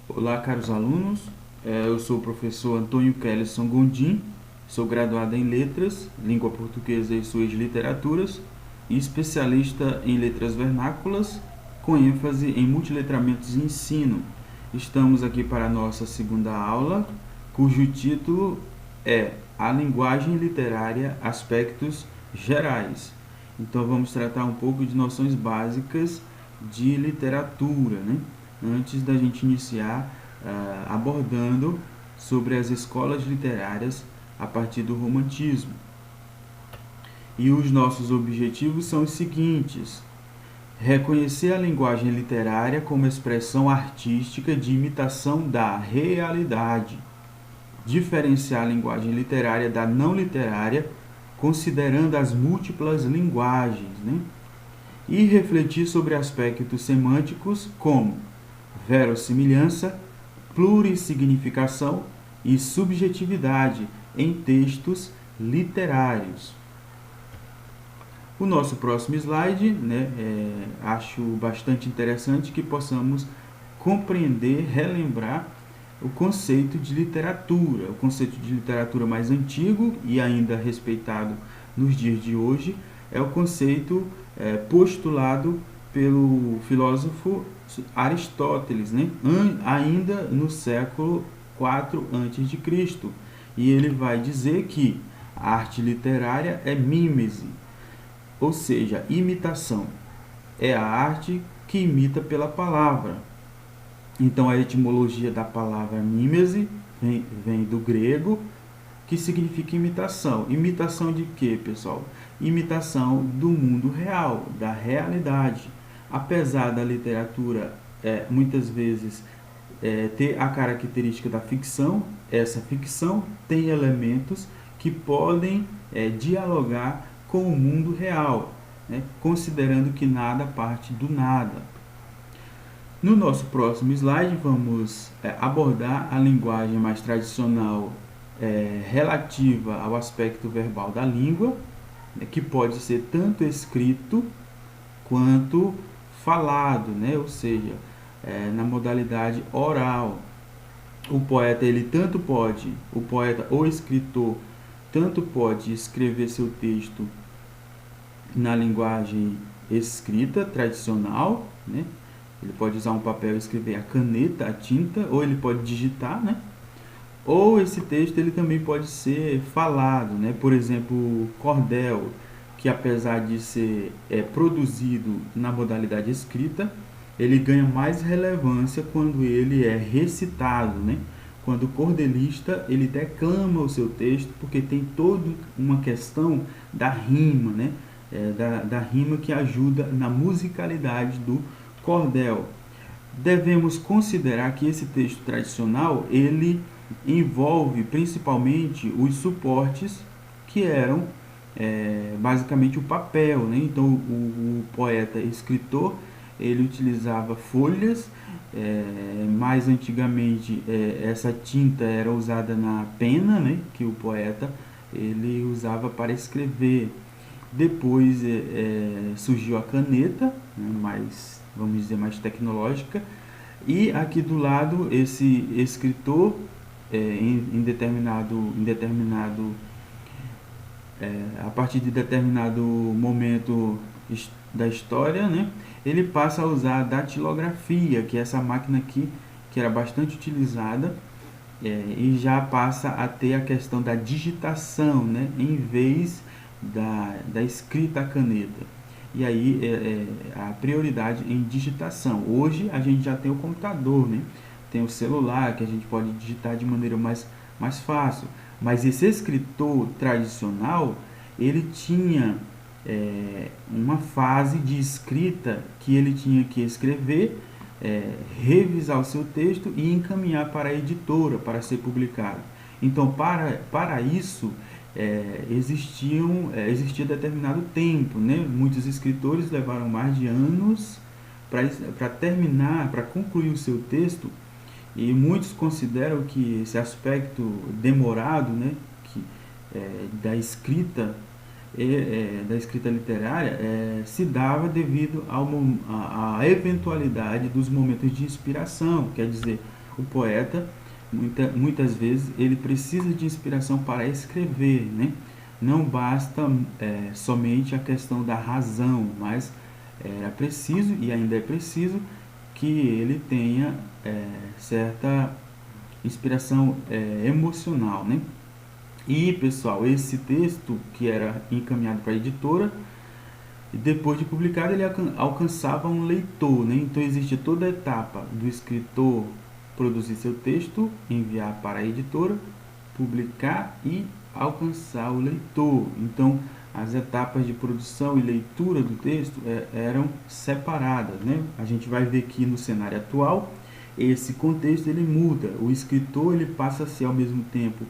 Olá, caros alunos. Eu sou o professor Antônio Kellerson Gondim, sou graduado em Letras, Língua Portuguesa e suas literaturas e especialista em letras vernáculas, com ênfase em multiletramentos e ensino. Estamos aqui para a nossa segunda aula, cujo título é A Linguagem Literária, Aspectos Gerais. Então vamos tratar um pouco de noções básicas de literatura, né? Antes da gente iniciar abordando sobre as escolas literárias a partir do romantismo. E os nossos objetivos são os seguintes: reconhecer a linguagem literária como expressão artística de imitação da realidade, diferenciar a linguagem literária da não literária, considerando as múltiplas linguagens, né? E refletir sobre aspectos semânticos como verossimilhança, plurissignificação e subjetividade em textos literários. O nosso próximo slide, acho bastante interessante que possamos compreender, relembrar o conceito de literatura. O conceito de literatura mais antigo e ainda respeitado nos dias de hoje é o conceito postulado pelo filósofo Aristóteles, né? Ainda no século IV a.C. E ele vai dizer que a arte literária é mímese, ou seja, imitação. É a arte que imita pela palavra. Então a etimologia da palavra mímese vem do grego, que significa imitação. Imitação de quê, pessoal? Imitação do mundo real, da realidade. Apesar da literatura muitas vezes ter a característica da ficção, essa ficção tem elementos que podem dialogar com o mundo real, né? Considerando que nada parte do nada. No nosso próximo slide, vamos abordar a linguagem mais tradicional relativa ao aspecto verbal da língua, que pode ser tanto escrito quanto falado, né? Ou seja, na modalidade oral. O poeta ou escritor, tanto pode escrever seu texto na linguagem escrita tradicional, né? Ele pode usar um papel e escrever a caneta, a tinta, ou ele pode digitar, né? Ou esse texto ele também pode ser falado, né? Por exemplo, cordel, que apesar de ser produzido na modalidade escrita, ele ganha mais relevância quando ele é recitado, né? Quando o cordelista ele declama o seu texto, porque tem toda uma questão da rima, né? Da rima que ajuda na musicalidade do cordel. Devemos considerar que esse texto tradicional ele envolve principalmente os suportes que eram basicamente o papel, né? Então o poeta escritor ele utilizava folhas, mais antigamente essa tinta era usada na pena, né? Que o poeta ele usava para escrever. Depois surgiu a caneta, né? Mais, vamos dizer, mais tecnológica, e aqui do lado esse escritor em determinado a partir de determinado momento da história, né, ele passa a usar a datilografia, que é essa máquina aqui que era bastante utilizada, e já passa a ter a questão da digitação, né, em vez da escrita à caneta. E aí a prioridade em digitação. Hoje a gente já tem o computador, né? Tem o celular que a gente pode digitar de maneira mais fácil. Mas esse escritor tradicional, ele tinha uma fase de escrita que ele tinha que escrever, revisar o seu texto e encaminhar para a editora para ser publicado. Então, para isso, existia determinado tempo, né? Muitos escritores levaram mais de anos para terminar, para concluir o seu texto, e muitos consideram que esse aspecto demorado, né, da escrita literária se dava devido à eventualidade dos momentos de inspiração, quer dizer, o poeta, muitas vezes, ele precisa de inspiração para escrever, né? Não basta somente a questão da razão, mas era preciso e ainda é preciso que ele tenha certa inspiração emocional, né? E, pessoal, esse texto que era encaminhado para a editora, depois de publicado, ele alcançava um leitor, né? Então existe toda a etapa do escritor produzir seu texto, enviar para a editora, publicar e alcançar o leitor. Então as etapas de produção e leitura do texto eram separadas, né? A gente vai ver que no cenário atual esse contexto ele muda. O escritor ele passa a ser ao mesmo tempo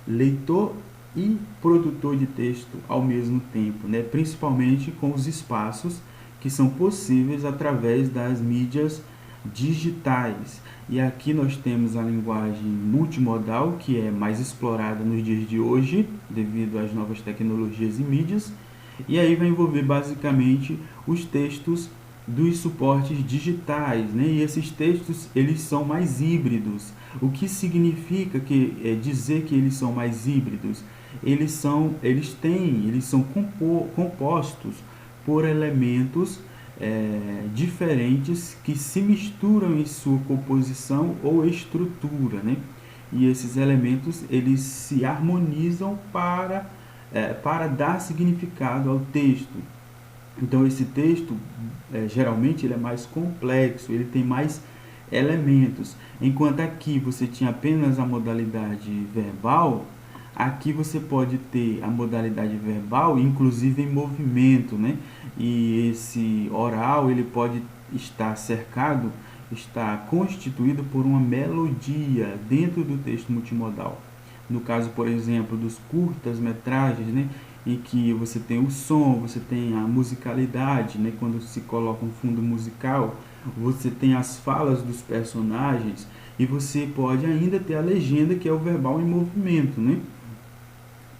leitor e produtor de texto ao mesmo tempo, né? Principalmente com os espaços que são possíveis através das mídias digitais. E aqui nós temos a linguagem multimodal, que é mais explorada nos dias de hoje, devido às novas tecnologias e mídias. E aí vai envolver basicamente os textos dos suportes digitais, né? E esses textos eles são mais híbridos. O que significa dizer que eles são mais híbridos? Eles são compostos por elementos diferentes que se misturam em sua composição ou estrutura, né? E esses elementos eles se harmonizam para dar significado ao texto. Então esse texto geralmente ele é mais complexo, ele tem mais elementos. Enquanto aqui você tinha apenas a modalidade verbal, aqui você pode ter a modalidade verbal, inclusive em movimento, né? E esse oral ele pode estar cercado, estar constituído por uma melodia dentro do texto multimodal. No caso, por exemplo, dos curtas-metragens, né? Em que você tem o som, você tem a musicalidade, né? Quando se coloca um fundo musical, você tem as falas dos personagens e você pode ainda ter a legenda, que é o verbal em movimento, né?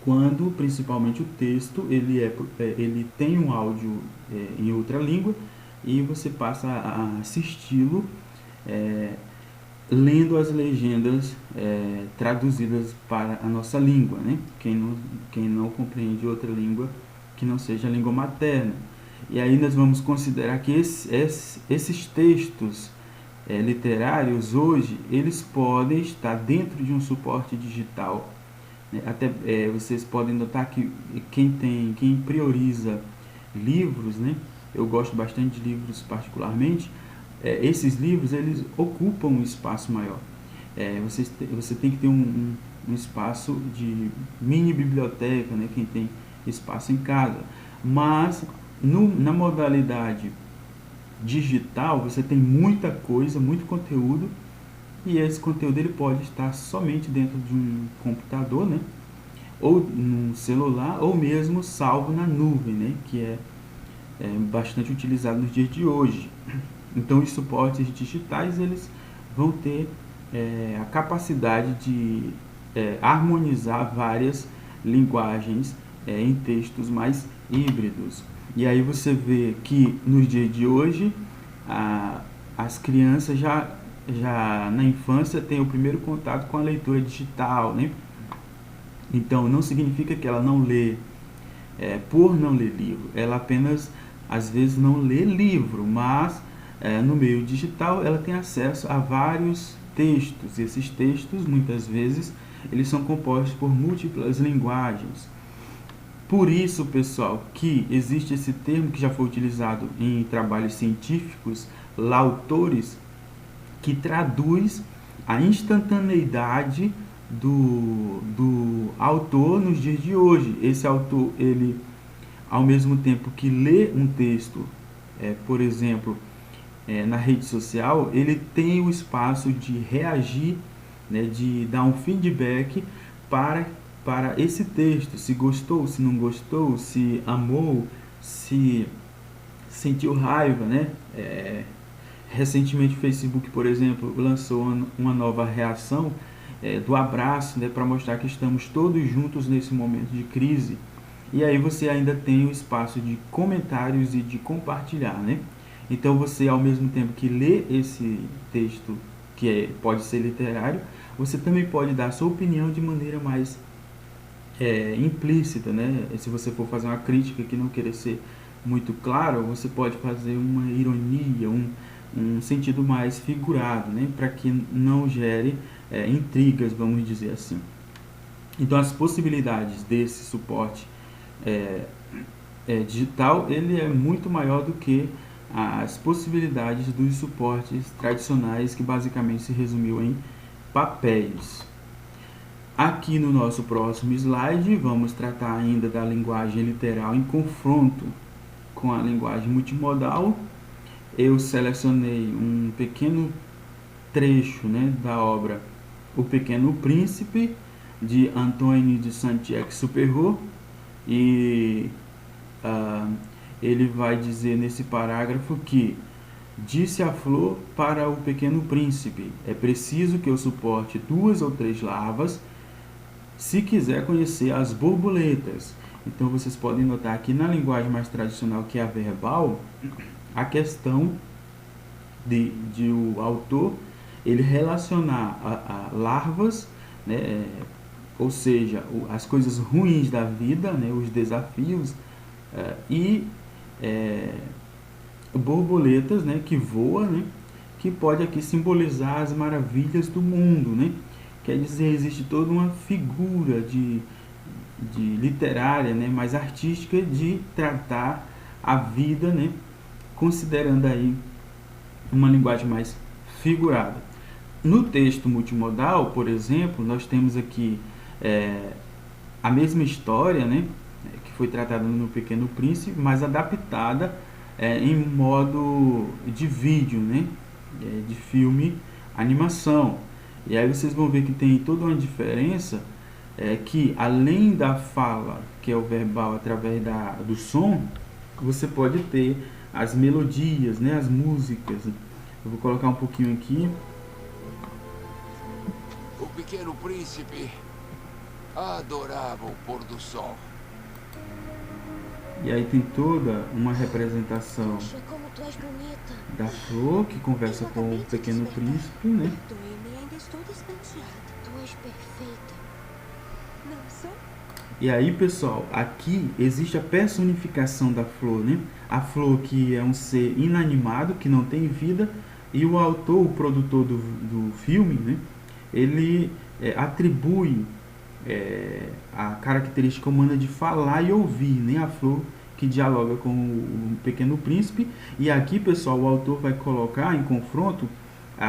Quando principalmente o texto ele tem um áudio em outra língua e você passa a assisti-lo lendo as legendas traduzidas para a nossa língua, né? Quem não compreende outra língua que não seja a língua materna. E aí nós vamos considerar que esses textos literários hoje, eles podem estar dentro de um suporte digital. Até vocês podem notar que quem prioriza livros, né? Eu gosto bastante de livros particularmente. Esses livros eles ocupam um espaço maior. Você tem que ter um espaço de mini biblioteca, né? Quem tem espaço em casa. Mas na modalidade digital você tem muita coisa, muito conteúdo, e esse conteúdo ele pode estar somente dentro de um computador, né? Ou num celular, ou mesmo salvo na nuvem, né? Que é bastante utilizado nos dias de hoje. Então os suportes digitais eles vão ter a capacidade de harmonizar várias linguagens em textos mais híbridos. E aí você vê que nos dias de hoje as crianças já na infância têm o primeiro contato com a leitura digital, né? Então não significa que ela não lê por não ler livro, ela apenas às vezes não lê livro, mas no meio digital ela tem acesso a vários textos, e esses textos muitas vezes eles são compostos por múltiplas linguagens. Por isso, pessoal, que existe esse termo que já foi utilizado em trabalhos científicos, lautores, que traduz a instantaneidade do autor nos dias de hoje. Esse autor, ele, ao mesmo tempo que lê um texto, por exemplo, na rede social, ele tem o espaço de reagir, né, de dar um feedback para esse texto, se gostou, se não gostou, se amou, se sentiu raiva, né? Recentemente o Facebook, por exemplo, lançou uma nova reação do abraço, né, para mostrar que estamos todos juntos nesse momento de crise. E aí você ainda tem o espaço de comentários e de compartilhar, né? Então você, ao mesmo tempo que lê esse texto pode ser literário, você também pode dar a sua opinião de maneira mais implícita, né? Se você for fazer uma crítica que não querer ser muito claro, você pode fazer uma ironia, um sentido mais figurado, né? Para que não gere intrigas, vamos dizer assim. Então, as possibilidades desse suporte digital, ele é muito maior do que as possibilidades dos suportes tradicionais, que basicamente se resumiu em papéis. Aqui no nosso próximo slide, vamos tratar ainda da linguagem literal em confronto com a linguagem multimodal. Eu selecionei um pequeno trecho, né, da obra O Pequeno Príncipe, de Antoine de Saint-Exupéry, e ele vai dizer nesse parágrafo que disse a flor para o pequeno príncipe: é preciso que eu suporte 2 ou 3 larvas se quiser conhecer as borboletas. Então vocês podem notar aqui na linguagem mais tradicional, que é a verbal, a questão de o autor ele relacionar a larvas, né, ou seja, as coisas ruins da vida, né, os desafios, e borboletas, né, que voam, né, que pode aqui simbolizar as maravilhas do mundo, né? Quer dizer, existe toda uma figura de literária, né, mais artística, de tratar a vida, né, considerando aí uma linguagem mais figurada. No texto multimodal, por exemplo, nós temos aqui a mesma história, né, que foi tratada no Pequeno Príncipe, mas adaptada em modo de vídeo, né, de filme, animação. E aí vocês vão ver que tem toda uma diferença, que além da fala, que é o verbal através do som, você pode ter as melodias, né, as músicas. Eu vou colocar um pouquinho aqui. O Pequeno Príncipe adorava o pôr do sol. E aí tem toda uma representação Poxa, como tu és bonita. da flor que conversa com o Pequeno Príncipe, né? Perdoe-me, ainda estou despenteada. Tu és perfeita. Não sou? E aí, pessoal, aqui existe a personificação da flor, né? A flor, que é um ser inanimado, que não tem vida, e o autor, o produtor do filme, né, ele atribui a característica humana de falar e ouvir, né? A flor que dialoga com o Pequeno Príncipe. E aqui, pessoal, o autor vai colocar em confronto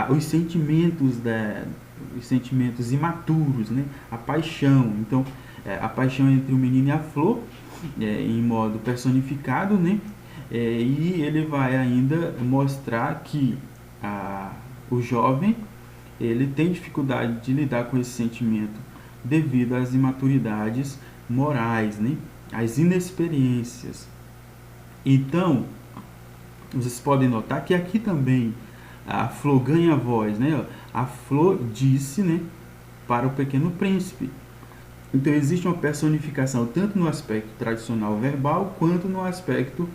os sentimentos imaturos, né? A paixão. Então, a paixão entre o menino e a flor, em modo personificado, né? E ele vai ainda mostrar que o jovem ele tem dificuldade de lidar com esse sentimento devido às imaturidades morais, né? Às inexperiências. Então, vocês podem notar que aqui também a flor ganha voz, né? A flor disse, né, para o Pequeno Príncipe. Então existe uma personificação tanto no aspecto tradicional verbal quanto no aspecto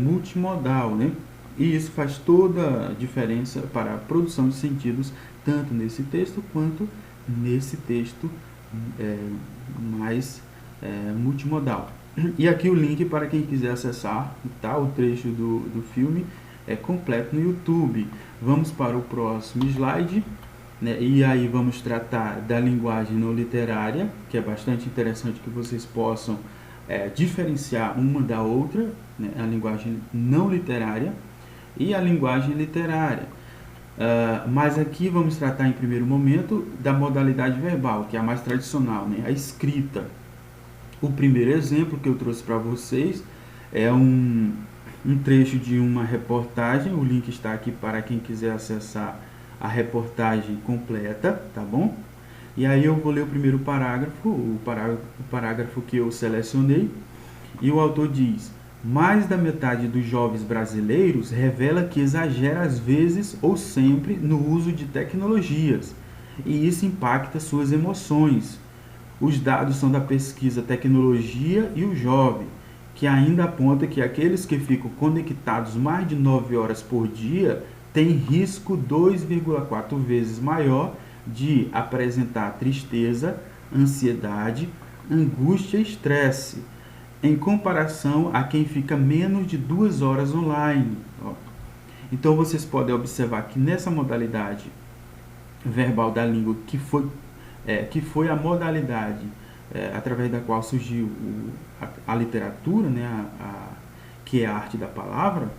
multimodal, né? E isso faz toda a diferença para a produção de sentidos tanto nesse texto quanto nesse texto mais multimodal. E aqui o link para quem quiser acessar, tá? O trecho do filme completo no YouTube. Vamos para o próximo slide, né? E aí vamos tratar da linguagem não literária, que é bastante interessante que vocês possam diferenciar uma da outra, né? A linguagem não literária e a linguagem literária. Mas aqui vamos tratar em primeiro momento da modalidade verbal, que é a mais tradicional, né? A escrita. O primeiro exemplo que eu trouxe para vocês é um trecho de uma reportagem. O link está aqui para quem quiser acessar a reportagem completa, tá bom? E aí eu vou ler o primeiro parágrafo, o parágrafo que eu selecionei, e o autor diz: mais da metade dos jovens brasileiros revela que exagera às vezes ou sempre no uso de tecnologias, e isso impacta suas emoções. Os dados são da pesquisa Tecnologia e o Jovem, que ainda aponta que aqueles que ficam conectados mais de 9 horas por dia tem risco 2,4 vezes maior de apresentar tristeza, ansiedade, angústia e estresse, em comparação a quem fica menos de 2 horas online. Então, vocês podem observar que nessa modalidade verbal da língua, que foi a modalidade através da qual surgiu a literatura, né, que é a arte da palavra,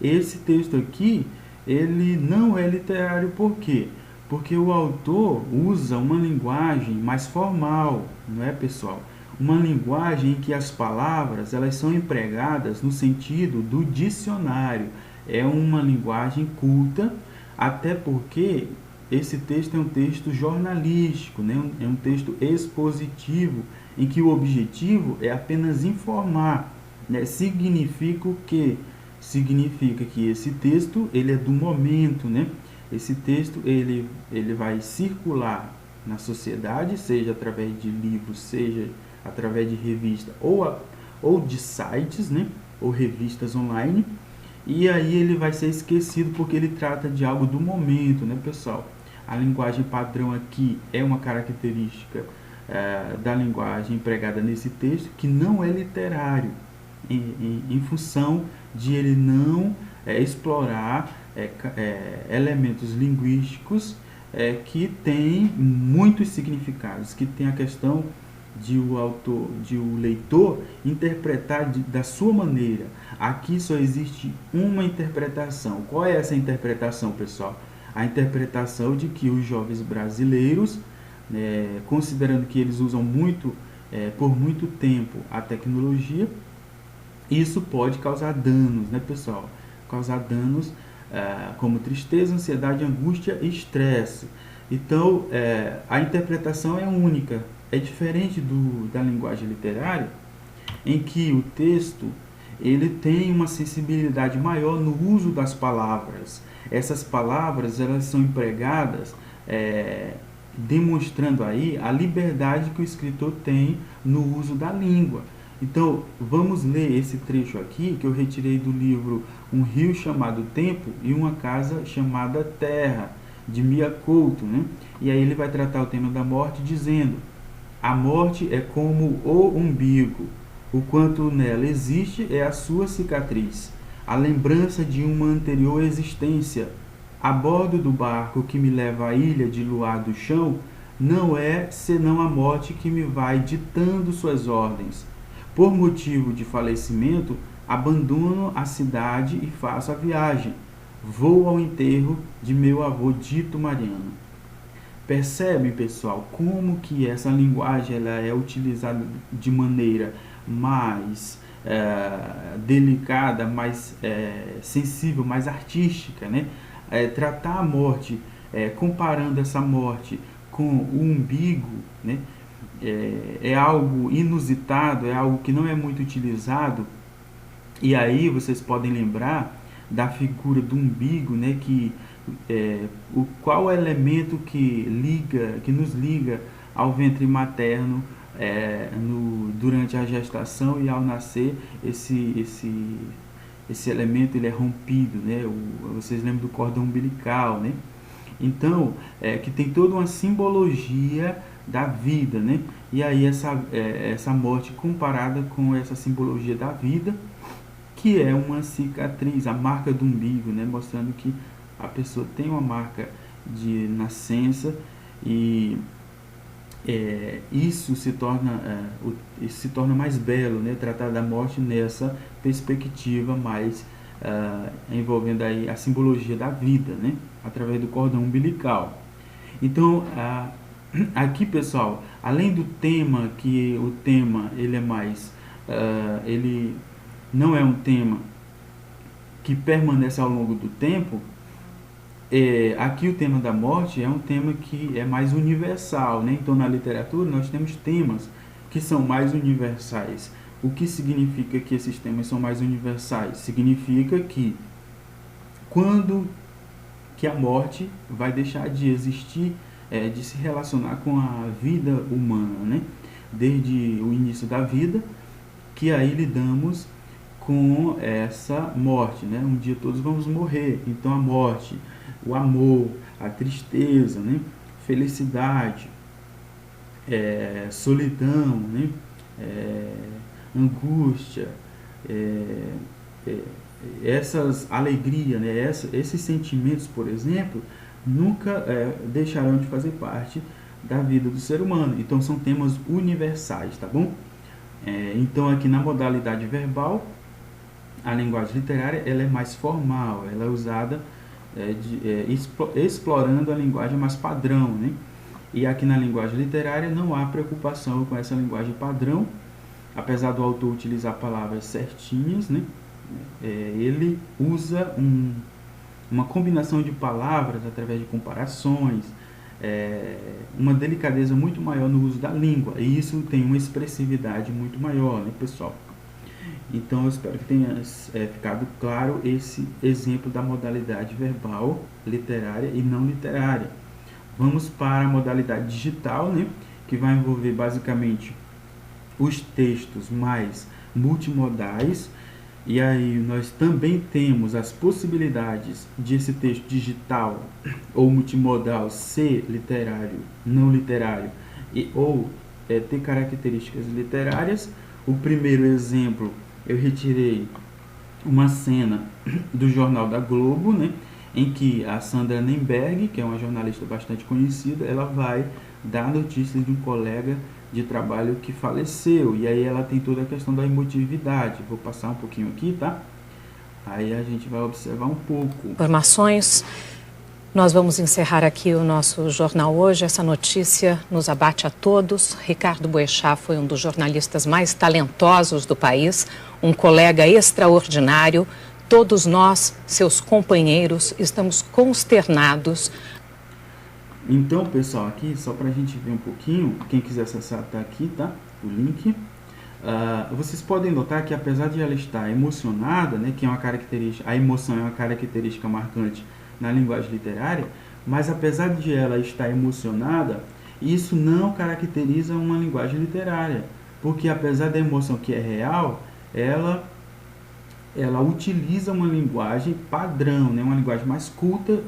esse texto aqui, ele não é literário. Por quê? Porque o autor usa uma linguagem mais formal, não é, pessoal? Uma linguagem em que as palavras elas são empregadas no sentido do dicionário. É uma linguagem culta, até porque esse texto é um texto jornalístico, né? É um texto expositivo, em que o objetivo é apenas informar, né? Significa o quê? Significa que esse texto ele é do momento, né? Esse texto ele vai circular na sociedade, seja através de livros, seja através de revista ou de sites, né? Ou revistas online. E aí ele vai ser esquecido porque ele trata de algo do momento, né, pessoal? A linguagem padrão aqui é uma característica da linguagem empregada nesse texto que não é literário, em função de ele não explorar elementos linguísticos que têm muitos significados, que tem a questão de o leitor interpretar da sua maneira. Aqui só existe uma interpretação. Qual é essa interpretação, pessoal? A interpretação de que os jovens brasileiros, considerando que eles usam por muito tempo a tecnologia, isso pode causar danos, né, pessoal? Causar danos como tristeza, ansiedade, angústia e estresse. Então, a interpretação é única. É diferente da linguagem literária, em que o texto ele tem uma sensibilidade maior no uso das palavras. Essas palavras elas são empregadas demonstrando aí a liberdade que o escritor tem no uso da língua. Então, vamos ler esse trecho aqui, que eu retirei do livro Um Rio Chamado Tempo e Uma Casa Chamada Terra, de Mia Couto, né? E aí ele vai tratar o tema da morte dizendo: a morte é como o umbigo, o quanto nela existe é a sua cicatriz, a lembrança de uma anterior existência. A bordo do barco que me leva à ilha de luar do chão, não é senão a morte que me vai ditando suas ordens. Por motivo de falecimento, abandono a cidade e faço a viagem. Vou ao enterro de meu avô Dito Mariano. Percebem, pessoal, como que essa linguagem ela é utilizada de maneira mais delicada, mais sensível, mais artística, né? Tratar a morte, comparando essa morte com o umbigo, né? É algo inusitado, é algo que não é muito utilizado. E aí vocês podem lembrar da figura do umbigo, né? Qual é o elemento que nos liga ao ventre materno durante a gestação, e ao nascer esse elemento ele é rompido, né? Vocês lembram do cordão umbilical, né? Então, que tem toda uma simbologia da vida, né? E aí essa morte comparada com essa simbologia da vida, que é uma cicatriz, a marca do umbigo, né? Mostrando que a pessoa tem uma marca de nascença, e isso se torna mais belo, né? Tratar da morte nessa perspectiva mais envolvendo aí a simbologia da vida, né? Através do cordão umbilical. Então, aqui, pessoal, além do tema, que o tema ele é mais ele não é um tema que permanece ao longo do tempo. Aqui o tema da morte é um tema que é mais universal, né? Então, na literatura nós temos temas que são mais universais. O que significa que esses temas são mais universais? Significa que quando que a morte vai deixar de existir, de se relacionar com a vida humana, né? Desde o início da vida, que aí lidamos com essa morte, né? Um dia todos vamos morrer. Então a morte, o amor, a tristeza, né? Felicidade, solidão, né? Angústia, essas alegrias, né? Esses sentimentos, por exemplo, nunca deixarão de fazer parte da vida do ser humano. Então são temas universais, tá bom? Então aqui na modalidade verbal, a linguagem literária ela é mais formal, ela é usada explorando a linguagem mais padrão, né? E aqui na linguagem literária não há preocupação com essa linguagem padrão, apesar do autor utilizar palavras certinhas, né? Ele usa uma combinação de palavras através de comparações, uma delicadeza muito maior no uso da língua, e isso tem uma expressividade muito maior, né, pessoal? Então eu espero que tenha ficado claro esse exemplo da modalidade verbal, literária e não literária. Vamos para a modalidade digital, né, que vai envolver basicamente os textos mais multimodais. E aí nós também temos as possibilidades de esse texto digital ou multimodal ser literário, não literário, ou ter características literárias. O primeiro exemplo, eu retirei uma cena do Jornal da Globo, né, em que a Sandra Nemberg, que é uma jornalista bastante conhecida, ela vai dar notícias de um colega de trabalho que faleceu, e aí ela tem toda a questão da emotividade. Vou passar um pouquinho aqui, tá? Aí a gente vai observar um pouco. Informações. Nós vamos encerrar aqui o nosso jornal hoje. Essa notícia nos abate a todos. Ricardo Boechat foi um dos jornalistas mais talentosos do país, um colega extraordinário. Todos nós, seus companheiros, estamos consternados. Então, pessoal, aqui, só para a gente ver um pouquinho, quem quiser acessar tá aqui, tá? O link. Vocês podem notar que apesar de ela estar emocionada, né, que é uma característica, a emoção é uma característica marcante na linguagem literária, mas apesar de ela estar emocionada, isso não caracteriza uma linguagem literária, porque apesar da emoção que é real, ela utiliza uma linguagem padrão, né, uma linguagem mais culta,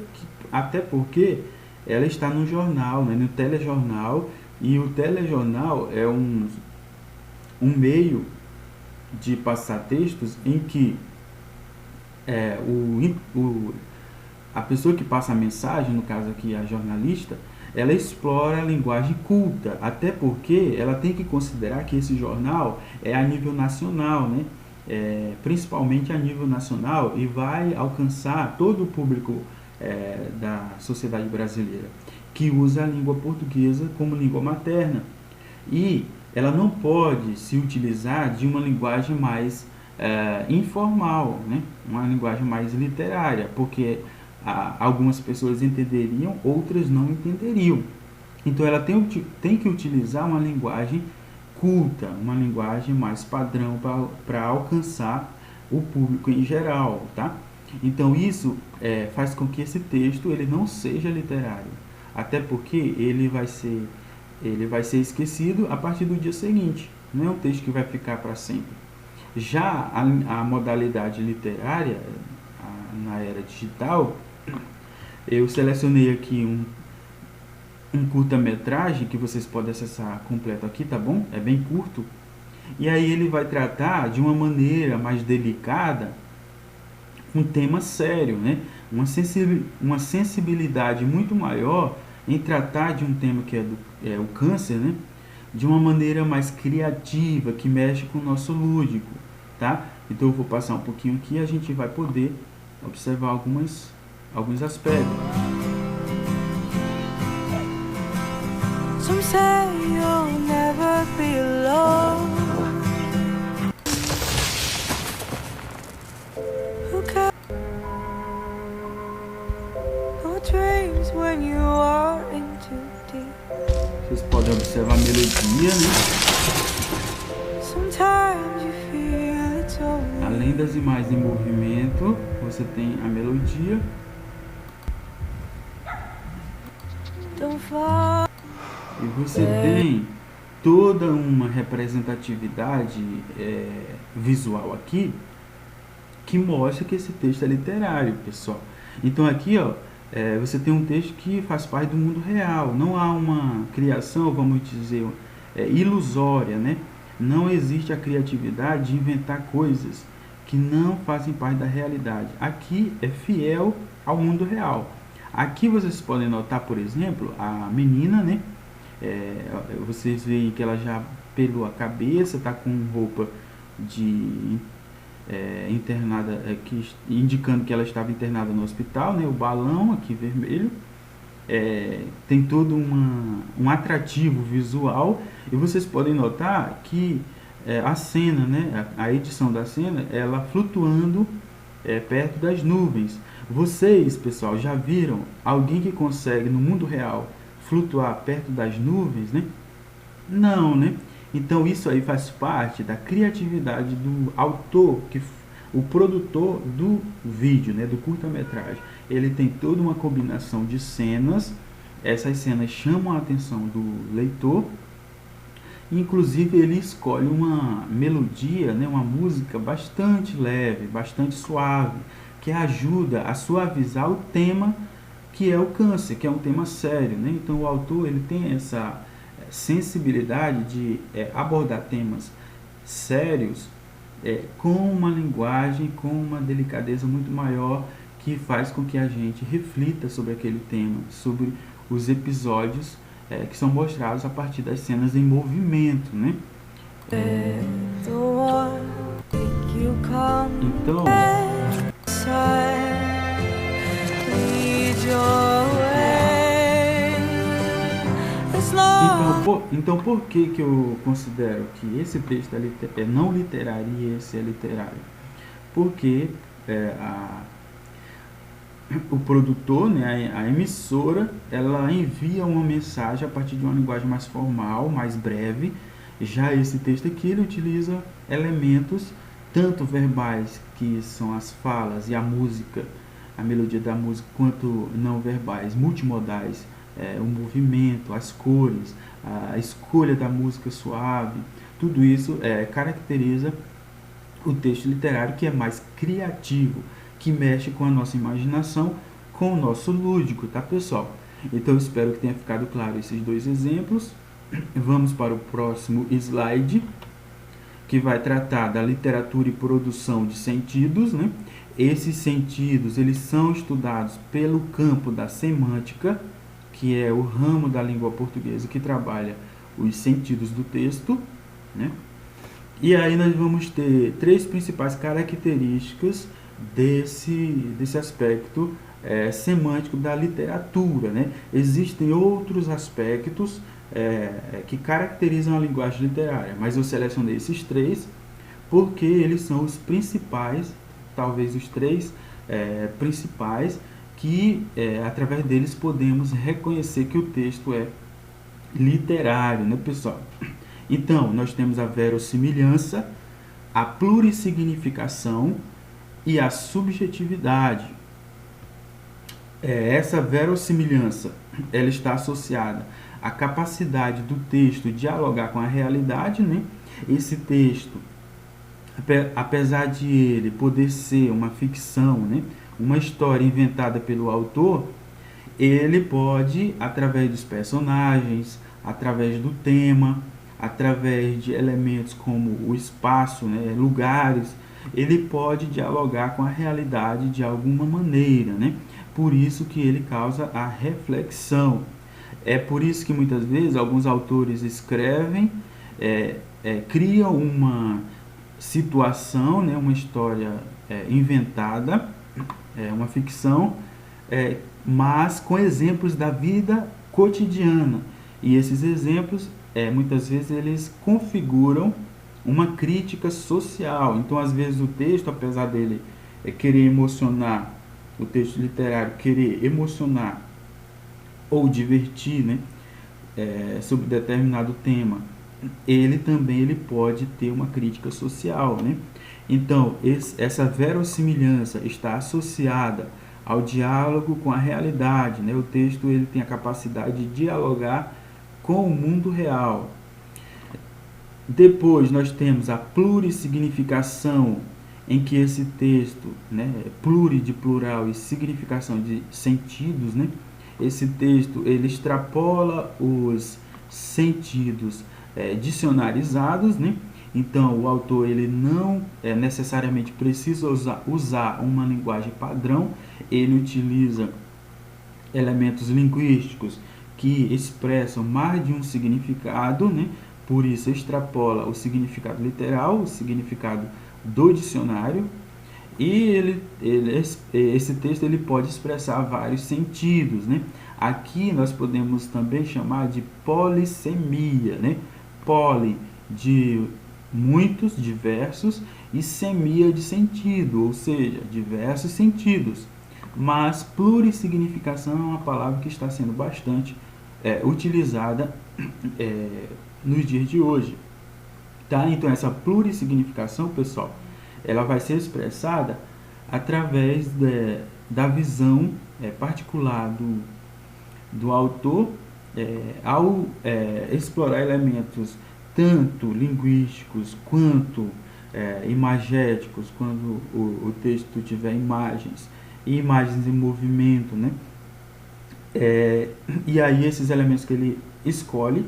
até porque ela está no jornal, né, no telejornal, e o telejornal é um meio de passar textos em que a pessoa que passa a mensagem, no caso aqui a jornalista, ela explora a linguagem culta, até porque ela tem que considerar que esse jornal é a nível nacional, né? Principalmente a nível nacional, e vai alcançar todo o público da sociedade brasileira que usa a língua portuguesa como língua materna, e ela não pode se utilizar de uma linguagem mais informal, né? Uma linguagem mais literária, porque algumas pessoas entenderiam, outras não entenderiam. Então ela tem que utilizar uma linguagem culta, uma linguagem mais padrão para alcançar o público em geral, tá? Então isso faz com que esse texto ele não seja literário, até porque ele vai ser esquecido a partir do dia seguinte. Não é um texto que vai ficar para sempre. Já a modalidade literária, na era digital, eu selecionei aqui um curta-metragem que vocês podem acessar completo aqui, tá bom? É bem curto. E aí ele vai tratar de uma maneira mais delicada um tema sério, né? Uma sensibilidade muito maior em tratar de um tema que é o câncer, né? De uma maneira mais criativa, que mexe com o nosso lúdico, tá? Então eu vou passar um pouquinho aqui e a gente vai poder observar alguns aspectos. Some say you'll never be alone. Who cares? No dreams when you are in too deep. Vocês podem observar a melodia, né? Sometimes you feel it's over. Além das imagens em movimento, você tem a melodia. Don't fall. E você tem toda uma representatividade visual aqui, que mostra que esse texto é literário, pessoal. Então aqui, ó, você tem um texto que faz parte do mundo real. Não há uma criação, vamos dizer, ilusória, né? Não existe a criatividade de inventar coisas que não fazem parte da realidade. Aqui é fiel ao mundo real. Aqui vocês podem notar, por exemplo, a menina, né? Vocês veem que ela já pelou a cabeça, está com roupa de internada, indicando que ela estava internada no hospital, né? O balão aqui vermelho, tem todo um atrativo visual, e vocês podem notar que a cena, né? A edição da cena, ela flutuando perto das nuvens. Vocês, pessoal, já viram alguém que consegue no mundo real flutuar perto das nuvens, né? Não, né? Então isso aí faz parte da criatividade do autor, o produtor do vídeo, né, do curta-metragem. Ele tem toda uma combinação de cenas. Essas cenas chamam a atenção do leitor. Inclusive ele escolhe uma melodia, né, uma música bastante leve, bastante suave, que ajuda a suavizar o tema, que é o câncer, que é um tema sério, né? Então o autor ele tem essa sensibilidade de abordar temas sérios com uma linguagem, com uma delicadeza muito maior, que faz com que a gente reflita sobre aquele tema, sobre os episódios que são mostrados a partir das cenas em movimento, né? Então, então por que eu considero que esse texto é não literário e esse é literário? Porque o produtor, né, a emissora, ela envia uma mensagem a partir de uma linguagem mais formal, mais breve. Já esse texto aqui, ele utiliza elementos tanto verbais, que são as falas e a música, a melodia da música, quanto não verbais, multimodais, o movimento, as cores, a escolha da música suave. Tudo isso caracteriza o texto literário, que é mais criativo, que mexe com a nossa imaginação, com o nosso lúdico, tá, pessoal? Então, eu espero que tenha ficado claro esses dois exemplos. Vamos para o próximo slide, que vai tratar da literatura e produção de sentidos, né? Esses sentidos, eles são estudados pelo campo da semântica, que é o ramo da língua portuguesa que trabalha os sentidos do texto, né? E aí nós vamos ter três principais características desse aspecto semântico da literatura, né? Existem outros aspectos que caracterizam a linguagem literária, mas eu selecionei esses três porque eles são os principais, talvez os três principais, que através deles podemos reconhecer que o texto é literário, né, pessoal? Então, nós temos a verossimilhança, a plurissignificação e a subjetividade. Essa verossimilhança, ela está associada à capacidade do texto dialogar com a realidade, né? Esse texto, apesar de ele poder ser uma ficção, né, uma história inventada pelo autor, ele pode, através dos personagens, através do tema, através de elementos como o espaço, né, lugares, ele pode dialogar com a realidade de alguma maneira, né? Por isso que ele causa a reflexão. É por isso que muitas vezes alguns autores escrevem, criam uma situação, né, uma história inventada, uma ficção, mas com exemplos da vida cotidiana. E esses exemplos, muitas vezes, eles configuram uma crítica social. Então, às vezes, o texto, apesar dele querer emocionar, o texto literário querer emocionar ou divertir, né, sobre determinado tema, ele também pode ter uma crítica social, né? Então, essa verossimilhança está associada ao diálogo com a realidade, né? O texto ele tem a capacidade de dialogar com o mundo real. Depois nós temos a plurissignificação. em que esse texto, né, pluri de plural e significação de sentidos, né, esse texto ele extrapola os sentidos dicionarizados, né? Então o autor ele não necessariamente precisa usar uma linguagem padrão, ele utiliza elementos linguísticos que expressam mais de um significado, né? Por isso extrapola o significado literal, o significado do dicionário, e esse texto ele pode expressar vários sentidos, né? Aqui nós podemos também chamar de polissemia, né? Poli de muitos, diversos, e semia de sentido, ou seja, diversos sentidos. Mas plurissignificação é uma palavra que está sendo bastante utilizada nos dias de hoje. Tá? Então essa plurissignificação, pessoal, ela vai ser expressada através da visão particular do autor ao explorar elementos tanto linguísticos quanto imagéticos, quando o texto tiver imagens e imagens em movimento, né? E aí esses elementos que ele escolhe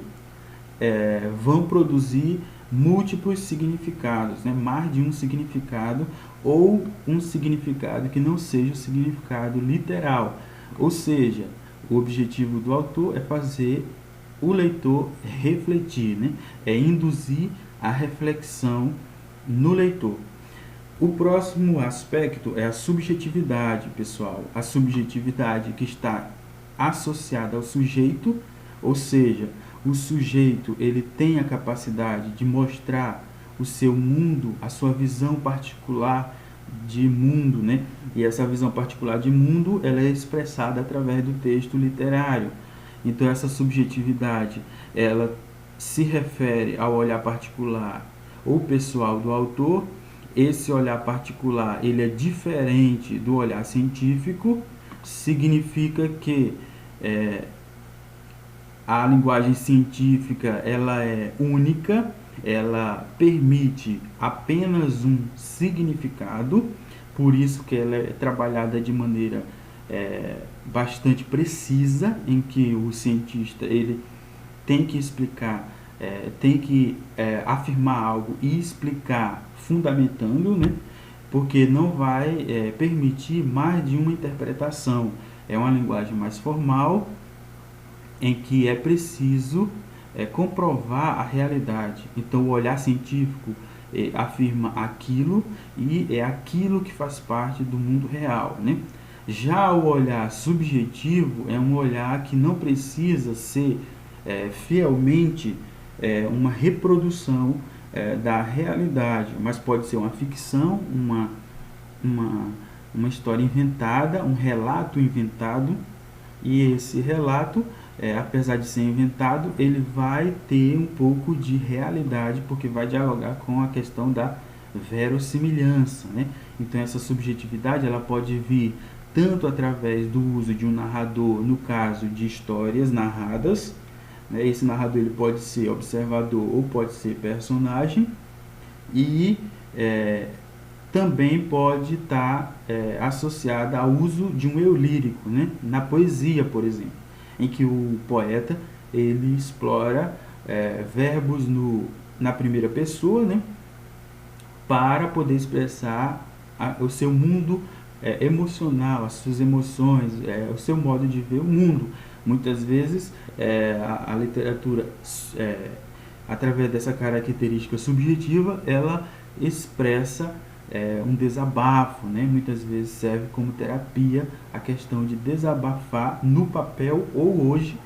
vão produzir múltiplos significados, né? Mais de um significado ou um significado que não seja o significado literal. Ou seja, o objetivo do autor é fazer o leitor refletir, né? É induzir a reflexão no leitor. O próximo aspecto é a subjetividade, pessoal. A subjetividade que está associada ao sujeito, ou seja, o sujeito ele tem a capacidade de mostrar o seu mundo, a sua visão particular de mundo, né? E essa visão particular de mundo ela é expressada através do texto literário. Então essa subjetividade ela se refere ao olhar particular ou pessoal do autor. Esse olhar particular ele é diferente do olhar científico, significa que a linguagem científica ela é única, ela permite apenas um significado, por isso que ela é trabalhada de maneira bastante precisa, em que o cientista ele tem que explicar, tem que afirmar algo e explicar fundamentando, né? Porque não vai permitir mais de uma interpretação. É uma linguagem mais formal, em que é preciso comprovar a realidade. Então o olhar científico afirma aquilo e é aquilo que faz parte do mundo real, né? Já o olhar subjetivo é um olhar que não precisa ser fielmente uma reprodução da realidade, mas pode ser uma ficção, uma história inventada, um relato inventado, e esse relato, apesar de ser inventado, ele vai ter um pouco de realidade, porque vai dialogar com a questão da verossimilhança, né? Então essa subjetividade ela pode vir tanto através do uso de um narrador, no caso de histórias narradas, né? Esse narrador ele pode ser observador ou pode ser personagem, e também pode estar associada ao uso de um eu lírico, né? Na poesia, por exemplo, em que o poeta ele explora verbos na primeira pessoa, né? Para poder expressar o seu mundo emocional, as suas emoções, o seu modo de ver o mundo. Muitas vezes a literatura, através dessa característica subjetiva, ela expressa um desabafo, né? Muitas vezes serve como terapia a questão de desabafar no papel ou hoje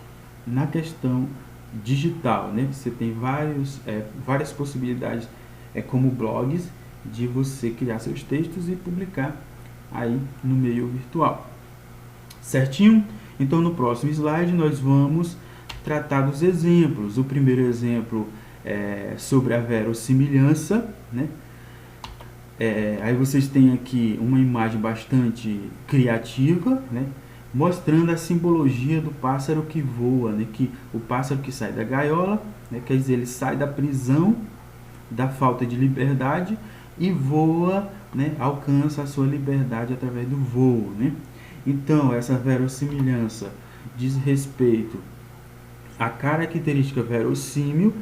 na questão digital, né? Você tem várias possibilidades como blogs de você criar seus textos e publicar aí no meio virtual. Certinho? Então no próximo slide nós vamos tratar dos exemplos. O primeiro exemplo é sobre a verossimilhança, né? Aí vocês têm aqui uma imagem bastante criativa, né? Mostrando a simbologia do pássaro que voa, né? Que o pássaro que sai da gaiola, né? Quer dizer, ele sai da prisão, da falta de liberdade e voa né, alcança a sua liberdade através do voo, né? Então, essa verossimilhança diz respeito à característica verossímil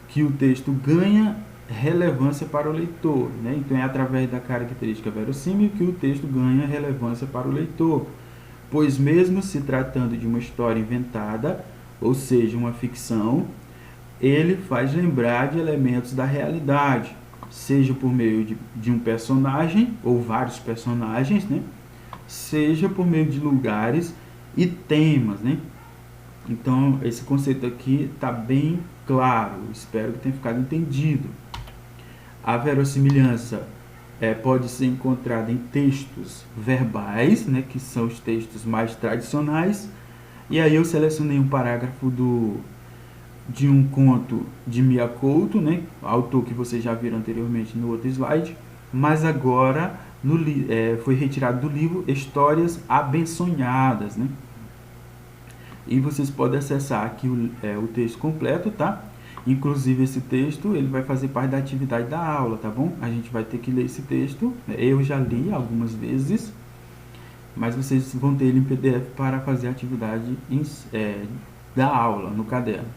que o texto ganha relevância para o leitor, né? Então, é através da característica verossímil que o texto ganha relevância para o leitor, pois mesmo se tratando de uma história inventada, ou seja, uma ficção, ele faz lembrar de elementos da realidade, seja por meio de um personagem ou vários personagens, né? Seja por meio de lugares e temas, né? Então, esse conceito aqui está bem claro, espero que tenha ficado entendido. A verossimilhança pode ser encontrada em textos verbais, né, que são os textos mais tradicionais, e aí eu selecionei um parágrafo de um conto de Mia Couto, né, autor que vocês já viram anteriormente no outro slide, mas agora foi retirado do livro Histórias Abençonhadas, né? E vocês podem acessar aqui o texto completo, tá? Inclusive esse texto, ele vai fazer parte da atividade da aula, tá bom? A gente vai ter que ler esse texto, eu já li algumas vezes, mas vocês vão ter ele em PDF para fazer a atividade da aula, no caderno.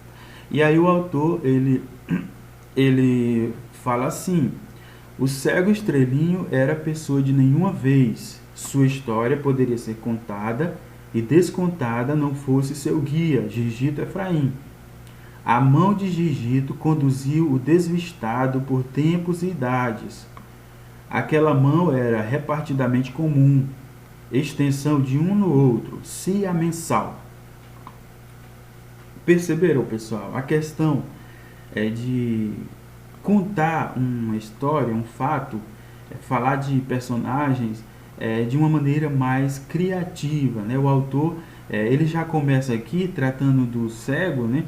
E aí o autor, ele fala assim: o cego estrelinho era pessoa de nenhuma vez, sua história poderia ser contada e descontada não fosse seu guia, Gigito Efraim. A mão de Gigito conduziu o desvistado por tempos e idades. Aquela mão era repartidamente comum, extensão de um no outro, siamensal. Perceberam, pessoal? A questão é de contar uma história, um fato, falar de personagens de uma maneira mais criativa, né? O autor ele já começa aqui tratando do cego, né?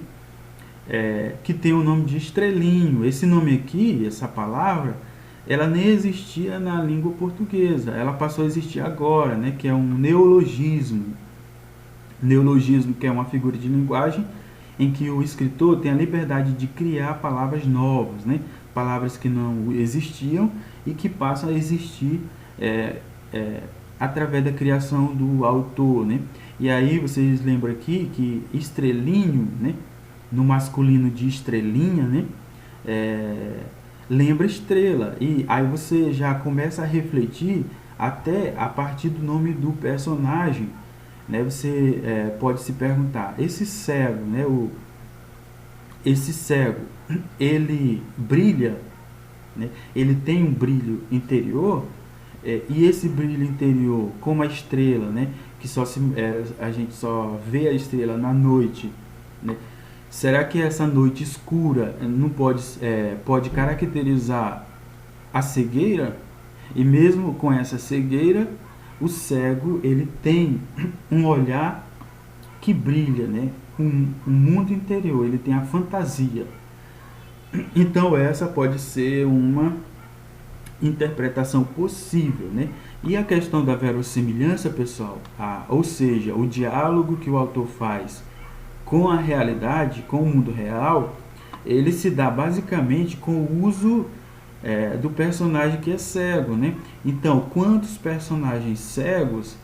Que tem o nome de estrelinho. Esse nome aqui, essa palavra, ela nem existia na língua portuguesa, ela passou a existir agora, né? Que é um neologismo. Neologismo, que é uma figura de linguagem em que o escritor tem a liberdade de criar palavras novas, né? Palavras que não existiam e que passam a existir através da criação do autor, né? E aí vocês lembram aqui que estrelinho, né? No masculino de estrelinha, né? Lembra estrela. E aí você já começa a refletir até a partir do nome do personagem, né? Você pode se perguntar, esse cego, né? Esse cego, ele brilha, né? Ele tem um brilho interior, e esse brilho interior, como a estrela, né? Que a gente só vê a estrela na noite, né? Será que essa noite escura não pode caracterizar a cegueira? E mesmo com essa cegueira, o cego ele tem um olhar que brilha, né? Um mundo interior, ele tem a fantasia. Então essa pode ser uma interpretação possível, né? E a questão da verossimilhança, pessoal, ou seja, o diálogo que o autor faz com a realidade, com o mundo real, ele se dá basicamente com o uso do personagem que é cego, né? Então, quantos personagens cegos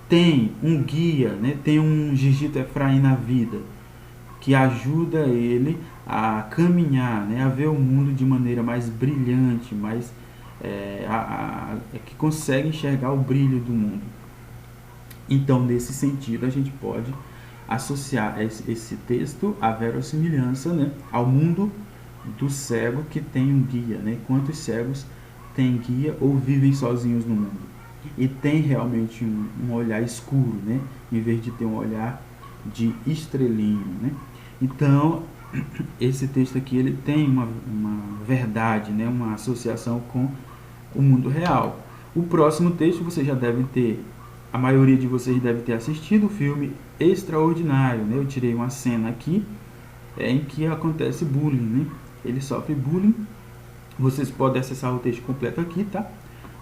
tem um guia, né? Tem um Gigito Efraim na vida que ajuda ele a caminhar, né? A ver o mundo de maneira mais brilhante, mais que consegue enxergar o brilho do mundo. Então, nesse sentido, a gente pode associar esse texto à verossimilhança, né? Ao mundo do cego que tem um guia, né? Quantos cegos têm guia ou vivem sozinhos no mundo? E tem realmente um olhar escuro, né? Em vez de ter um olhar de estrelinho, né? Então, esse texto aqui ele tem uma verdade, né? Uma associação com o mundo real. O próximo texto vocês já devem ter, a maioria de vocês deve ter assistido o filme Extraordinário, né? Eu tirei uma cena aqui em que acontece bullying, né? Ele sofre bullying. Vocês podem acessar o texto completo aqui, tá?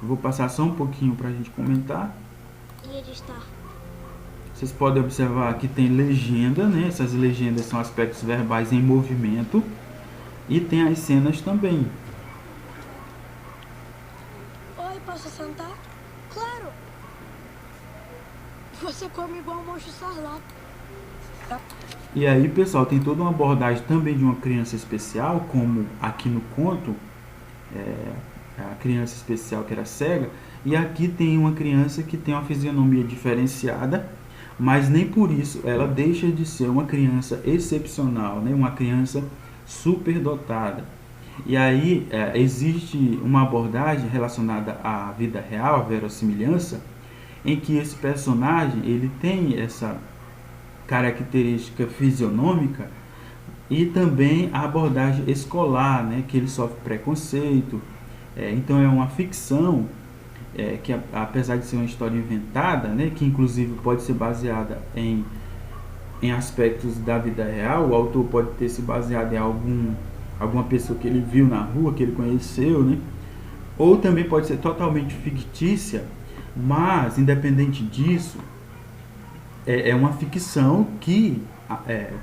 Eu vou passar só um pouquinho para a gente comentar. E ele está. Vocês podem observar que tem legenda, né? Essas legendas são aspectos verbais em movimento. E tem as cenas também. Oi, você come igual um monstro sarlacco. E aí, pessoal, tem toda uma abordagem também de uma criança especial, como aqui no conto, a criança especial que era cega, e aqui tem uma criança que tem uma fisionomia diferenciada, mas nem por isso ela deixa de ser uma criança excepcional, né? Uma criança superdotada. E aí existe uma abordagem relacionada à vida real, à verossimilhança, em que esse personagem ele tem essa característica fisionômica e também a abordagem escolar, né, que ele sofre preconceito. Então é uma ficção que, apesar de ser uma história inventada, né, que inclusive pode ser baseada em aspectos da vida real, o autor pode ter se baseado em alguma pessoa que ele viu na rua, que ele conheceu, né, ou também pode ser totalmente fictícia, mas independente disso, é uma ficção que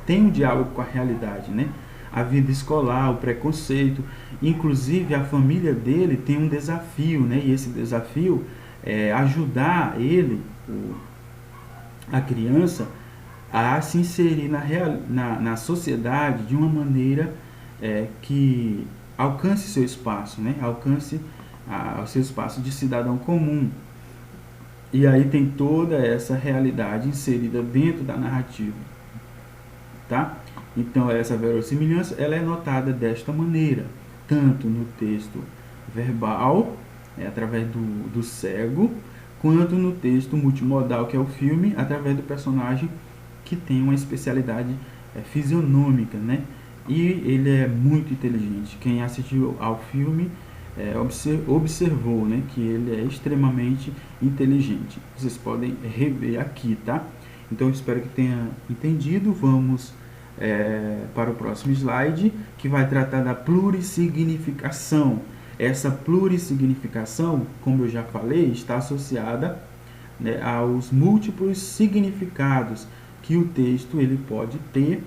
tem um diálogo com a realidade, né? A vida escolar, o preconceito, inclusive a família dele tem um desafio, né? E esse desafio é ajudar ele, a criança, a se inserir na sociedade de uma maneira que alcance seu espaço, né? Alcance o seu espaço de cidadão comum. E aí tem toda essa realidade inserida dentro da narrativa, tá? Então essa verossimilhança ela é notada desta maneira, tanto no texto verbal, através do cego, quanto no texto multimodal, que é o filme, através do personagem que tem uma especialidade fisionômica, né? E ele é muito inteligente. Quem assistiu ao filme observou, né, que ele é extremamente inteligente. Vocês podem rever aqui, tá? Então eu espero que tenha entendido. Vamos para o próximo slide, que vai tratar da plurissignificação. Essa plurissignificação, como eu já falei, está associada, né, aos múltiplos significados que o texto ele pode ter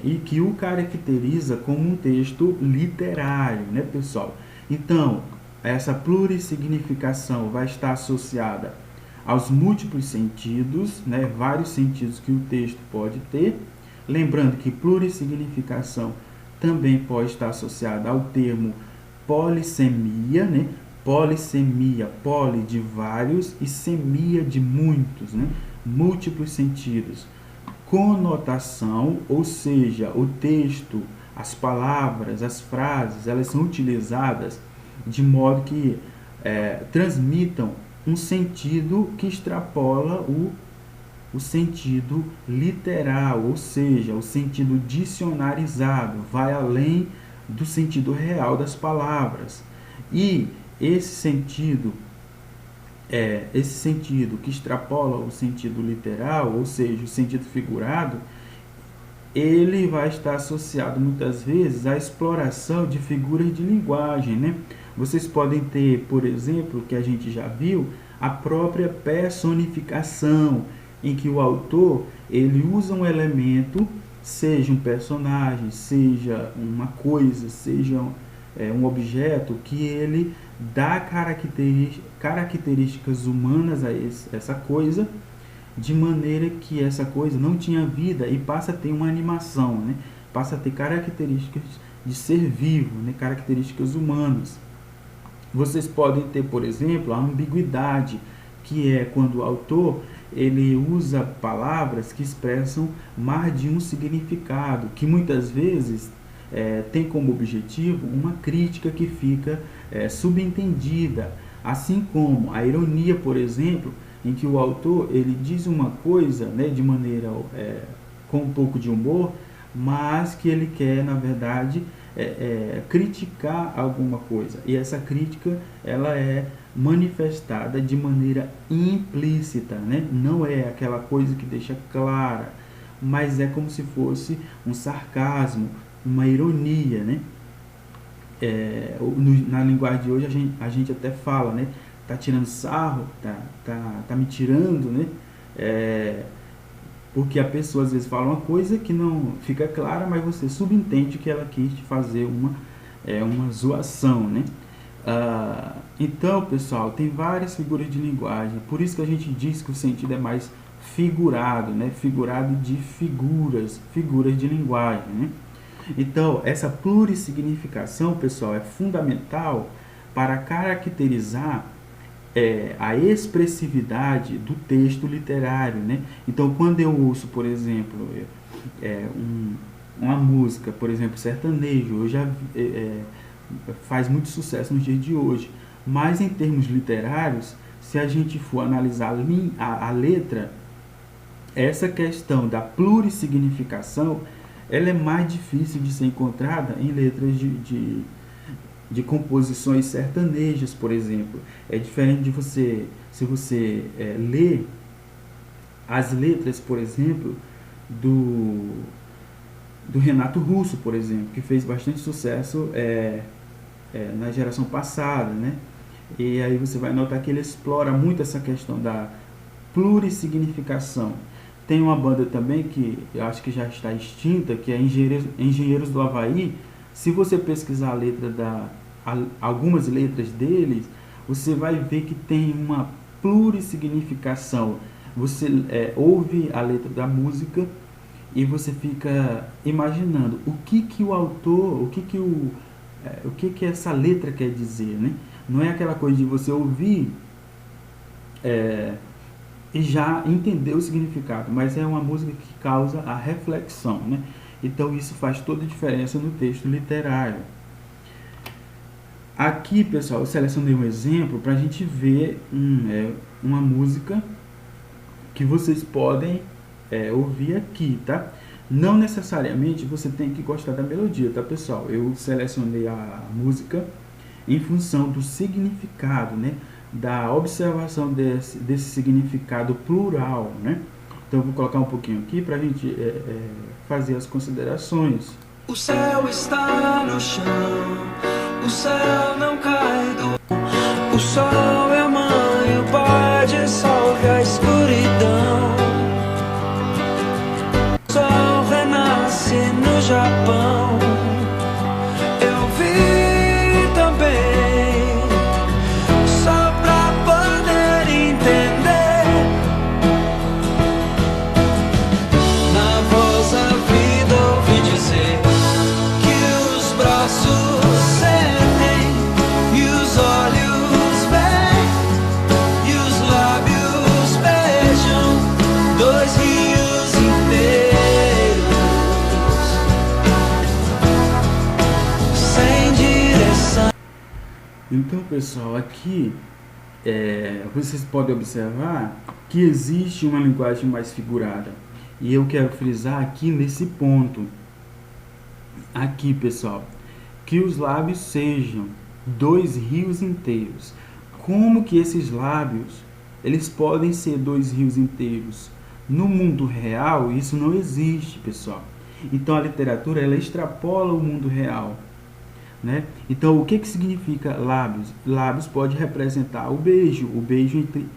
e que o caracteriza como um texto literário, né, pessoal? Então, essa plurissignificação vai estar associada aos múltiplos sentidos, né, vários sentidos que o texto pode ter. Lembrando que plurissignificação também pode estar associada ao termo polissemia, né? Polissemia, poli de vários e semia de muitos, né? Múltiplos sentidos. Conotação, ou seja, o texto, as palavras, as frases, elas são utilizadas de modo que transmitam um sentido que extrapola o sentido literal, ou seja, o sentido dicionarizado, vai além do sentido real das palavras. E esse sentido que extrapola o sentido literal, ou seja, o sentido figurado, ele vai estar associado muitas vezes à exploração de figuras de linguagem, né? Vocês podem ter, por exemplo, que a gente já viu, a própria personificação, em que o autor ele usa um elemento, seja um personagem, seja uma coisa, seja um objeto, que ele dá características humanas a essa coisa, de maneira que essa coisa não tinha vida e passa a ter uma animação, né? Passa a ter características de ser vivo, né? Características humanas. Vocês podem ter, por exemplo, a ambiguidade, que é quando o autor ele usa palavras que expressam mais de um significado, que muitas vezes tem como objetivo uma crítica que fica subentendida, assim como a ironia, por exemplo, em que o autor ele diz uma coisa, né, de maneira com um pouco de humor, mas que ele quer, na verdade, criticar alguma coisa, e essa crítica ela é manifestada de maneira implícita, né? Não é aquela coisa que deixa clara, mas é como se fosse um sarcasmo, uma ironia, né? Na linguagem de hoje a gente até fala, né? Tá tirando sarro, tá me tirando, né? Porque a pessoa às vezes fala uma coisa que não fica clara, mas você subentende que ela quis fazer uma zoação, né? Então, pessoal, tem várias figuras de linguagem, por isso que a gente diz que o sentido é mais figurado, né? Figurado de figuras de linguagem, né? Então, essa plurissignificação, pessoal, é fundamental para caracterizar a expressividade do texto literário, né? Então, quando eu ouço, por exemplo, uma música, por exemplo, sertanejo, faz muito sucesso nos dias de hoje, mas em termos literários, se a gente for analisar a letra, essa questão da plurissignificação, ela é mais difícil de ser encontrada em letras de composições sertanejas, por exemplo. É diferente de se você ler as letras, por exemplo, do Renato Russo, por exemplo, que fez bastante sucesso na geração passada, né? E aí você vai notar que ele explora muito essa questão da plurissignificação. Tem uma banda também que eu acho que já está extinta, que é Engenheiros do Havaí. Se você pesquisar algumas letras deles, você vai ver que tem uma plurissignificação. Você ouve a letra da música e você fica imaginando o que o autor, o que essa letra quer dizer, né? Não é aquela coisa de você ouvir e já entender o significado, mas é uma música que causa a reflexão, né? Então isso faz toda a diferença no texto literário. Aqui, pessoal, eu selecionei um exemplo para a gente ver uma música que vocês podem ouvir aqui, tá? Não necessariamente você tem que gostar da melodia, tá, pessoal? Eu selecionei a música em função do significado, né? Da observação desse significado plural, né? Então eu vou colocar um pouquinho aqui para a gente fazer as considerações. O céu está no chão, o céu não cai do... O sol é mãe, o pai dissolve a escuridão. O sol renasce no Japão. Eu vi também, só pra poder entender. Na voz da vida ouvi dizer que os braços sentem e os olhos veem e os lábios beijam dois rios inteiros sem direção. Então, pessoal, aqui vocês podem observar que existe uma linguagem mais figurada. E eu quero frisar aqui nesse ponto. Aqui, pessoal, que os lábios sejam dois rios inteiros. Como que esses lábios, eles podem ser dois rios inteiros? No mundo real, isso não existe, pessoal. Então, a literatura, ela extrapola o mundo real, né? Então, o que significa lábios? Lábios pode representar o beijo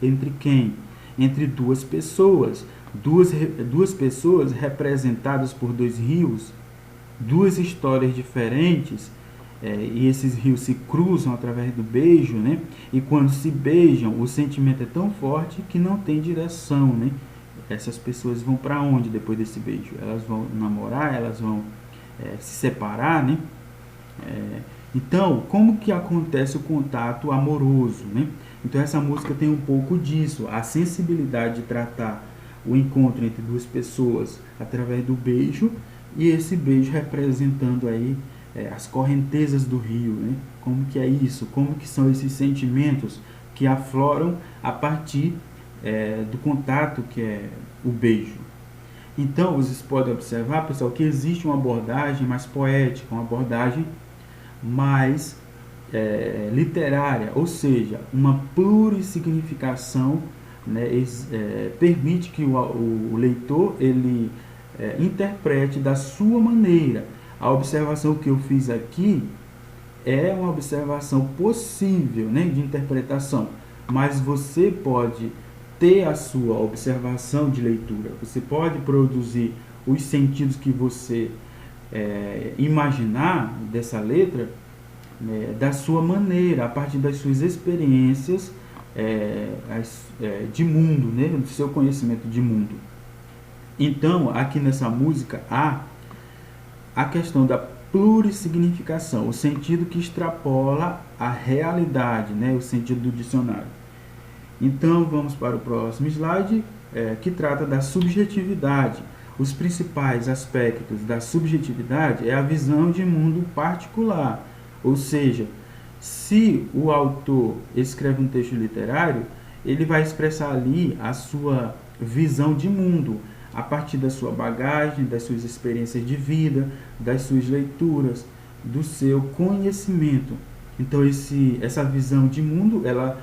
entre quem? Entre duas pessoas. Duas pessoas representadas por dois rios, duas histórias diferentes, e esses rios se cruzam através do beijo, né? E quando se beijam, o sentimento é tão forte que não tem direção, né? Essas pessoas vão para onde depois desse beijo? Elas vão namorar, elas vão se separar, né? Então, como que acontece o contato amoroso, né? Então, essa música tem um pouco disso, a sensibilidade de tratar o encontro entre duas pessoas através do beijo, e esse beijo representando aí as correntezas do rio, né? Como que é isso? Como que são esses sentimentos que afloram a partir do contato que é o beijo. Então, vocês podem observar, pessoal, que existe uma abordagem mais poética, uma abordagem mais literária, ou seja, uma plurissignificação, né? Permite que o leitor ele interprete da sua maneira. A observação que eu fiz aqui é uma observação possível, né, de interpretação, mas você pode ter a sua observação de leitura, você pode produzir os sentidos que você imaginar dessa letra da sua maneira, a partir das suas experiências de mundo, né, do seu conhecimento de mundo. Então, aqui nessa música há a questão da plurissignificação, o sentido que extrapola a realidade, né, o sentido do dicionário. Então, vamos para o próximo slide, que trata da subjetividade. Os principais aspectos da subjetividade é a visão de mundo particular, ou seja, se o autor escreve um texto literário, ele vai expressar ali a sua visão de mundo, a partir da sua bagagem, das suas experiências de vida, das suas leituras, do seu conhecimento. Então, essa visão de mundo, ela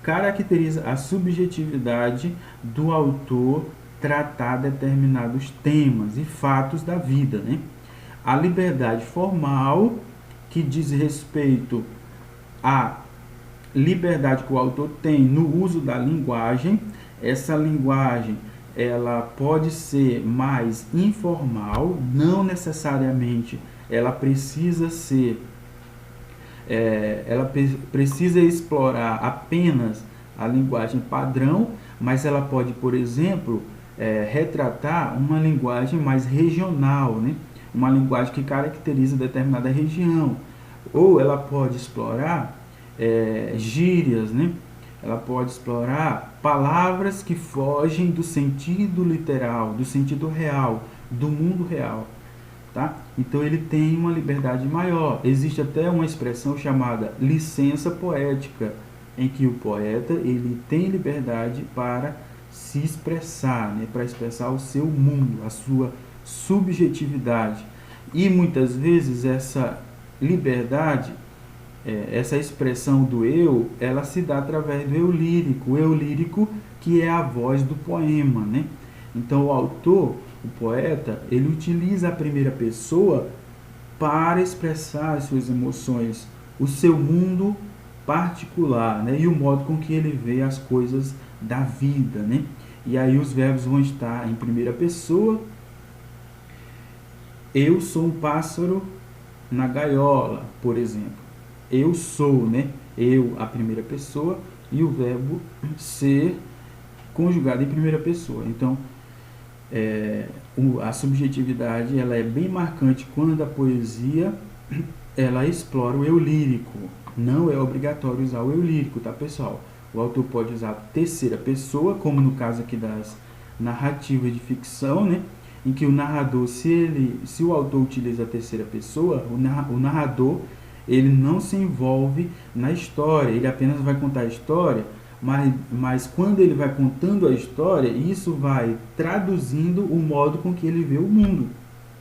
caracteriza a subjetividade do autor tratar determinados temas e fatos da vida, né? A liberdade formal, que diz respeito à liberdade que o autor tem no uso da linguagem. Essa linguagem, ela pode ser mais informal, não necessariamente ela precisa ser, precisa explorar apenas a linguagem padrão, mas ela pode, por exemplo, retratar uma linguagem mais regional, né? Uma linguagem que caracteriza determinada região, ou ela pode explorar gírias, né? Ela pode explorar palavras que fogem do sentido literal, do sentido real, do mundo real, tá? Então ele tem uma liberdade maior. Existe até uma expressão chamada licença poética, em que o poeta ele tem liberdade para se expressar, né? Para expressar o seu mundo, a sua subjetividade. E muitas vezes essa liberdade, essa expressão do eu, ela se dá através do eu lírico que é a voz do poema, né? Então o autor, o poeta, ele utiliza a primeira pessoa para expressar as suas emoções, o seu mundo particular, né? E o modo com que ele vê as coisas da vida, né? E aí os verbos vão estar em primeira pessoa. Eu sou um pássaro na gaiola, por exemplo. Eu sou, né? Eu, a primeira pessoa, e o verbo ser conjugado em primeira pessoa. Então, a subjetividade, ela é bem marcante quando a poesia ela explora o eu lírico. Não é obrigatório usar o eu lírico, tá, pessoal? O autor pode usar a terceira pessoa, como no caso aqui das narrativas de ficção, né? Em que o narrador, se o autor utiliza a terceira pessoa, o narrador ele não se envolve na história, ele apenas vai contar a história, mas quando ele vai contando a história, isso vai traduzindo o modo com que ele vê o mundo,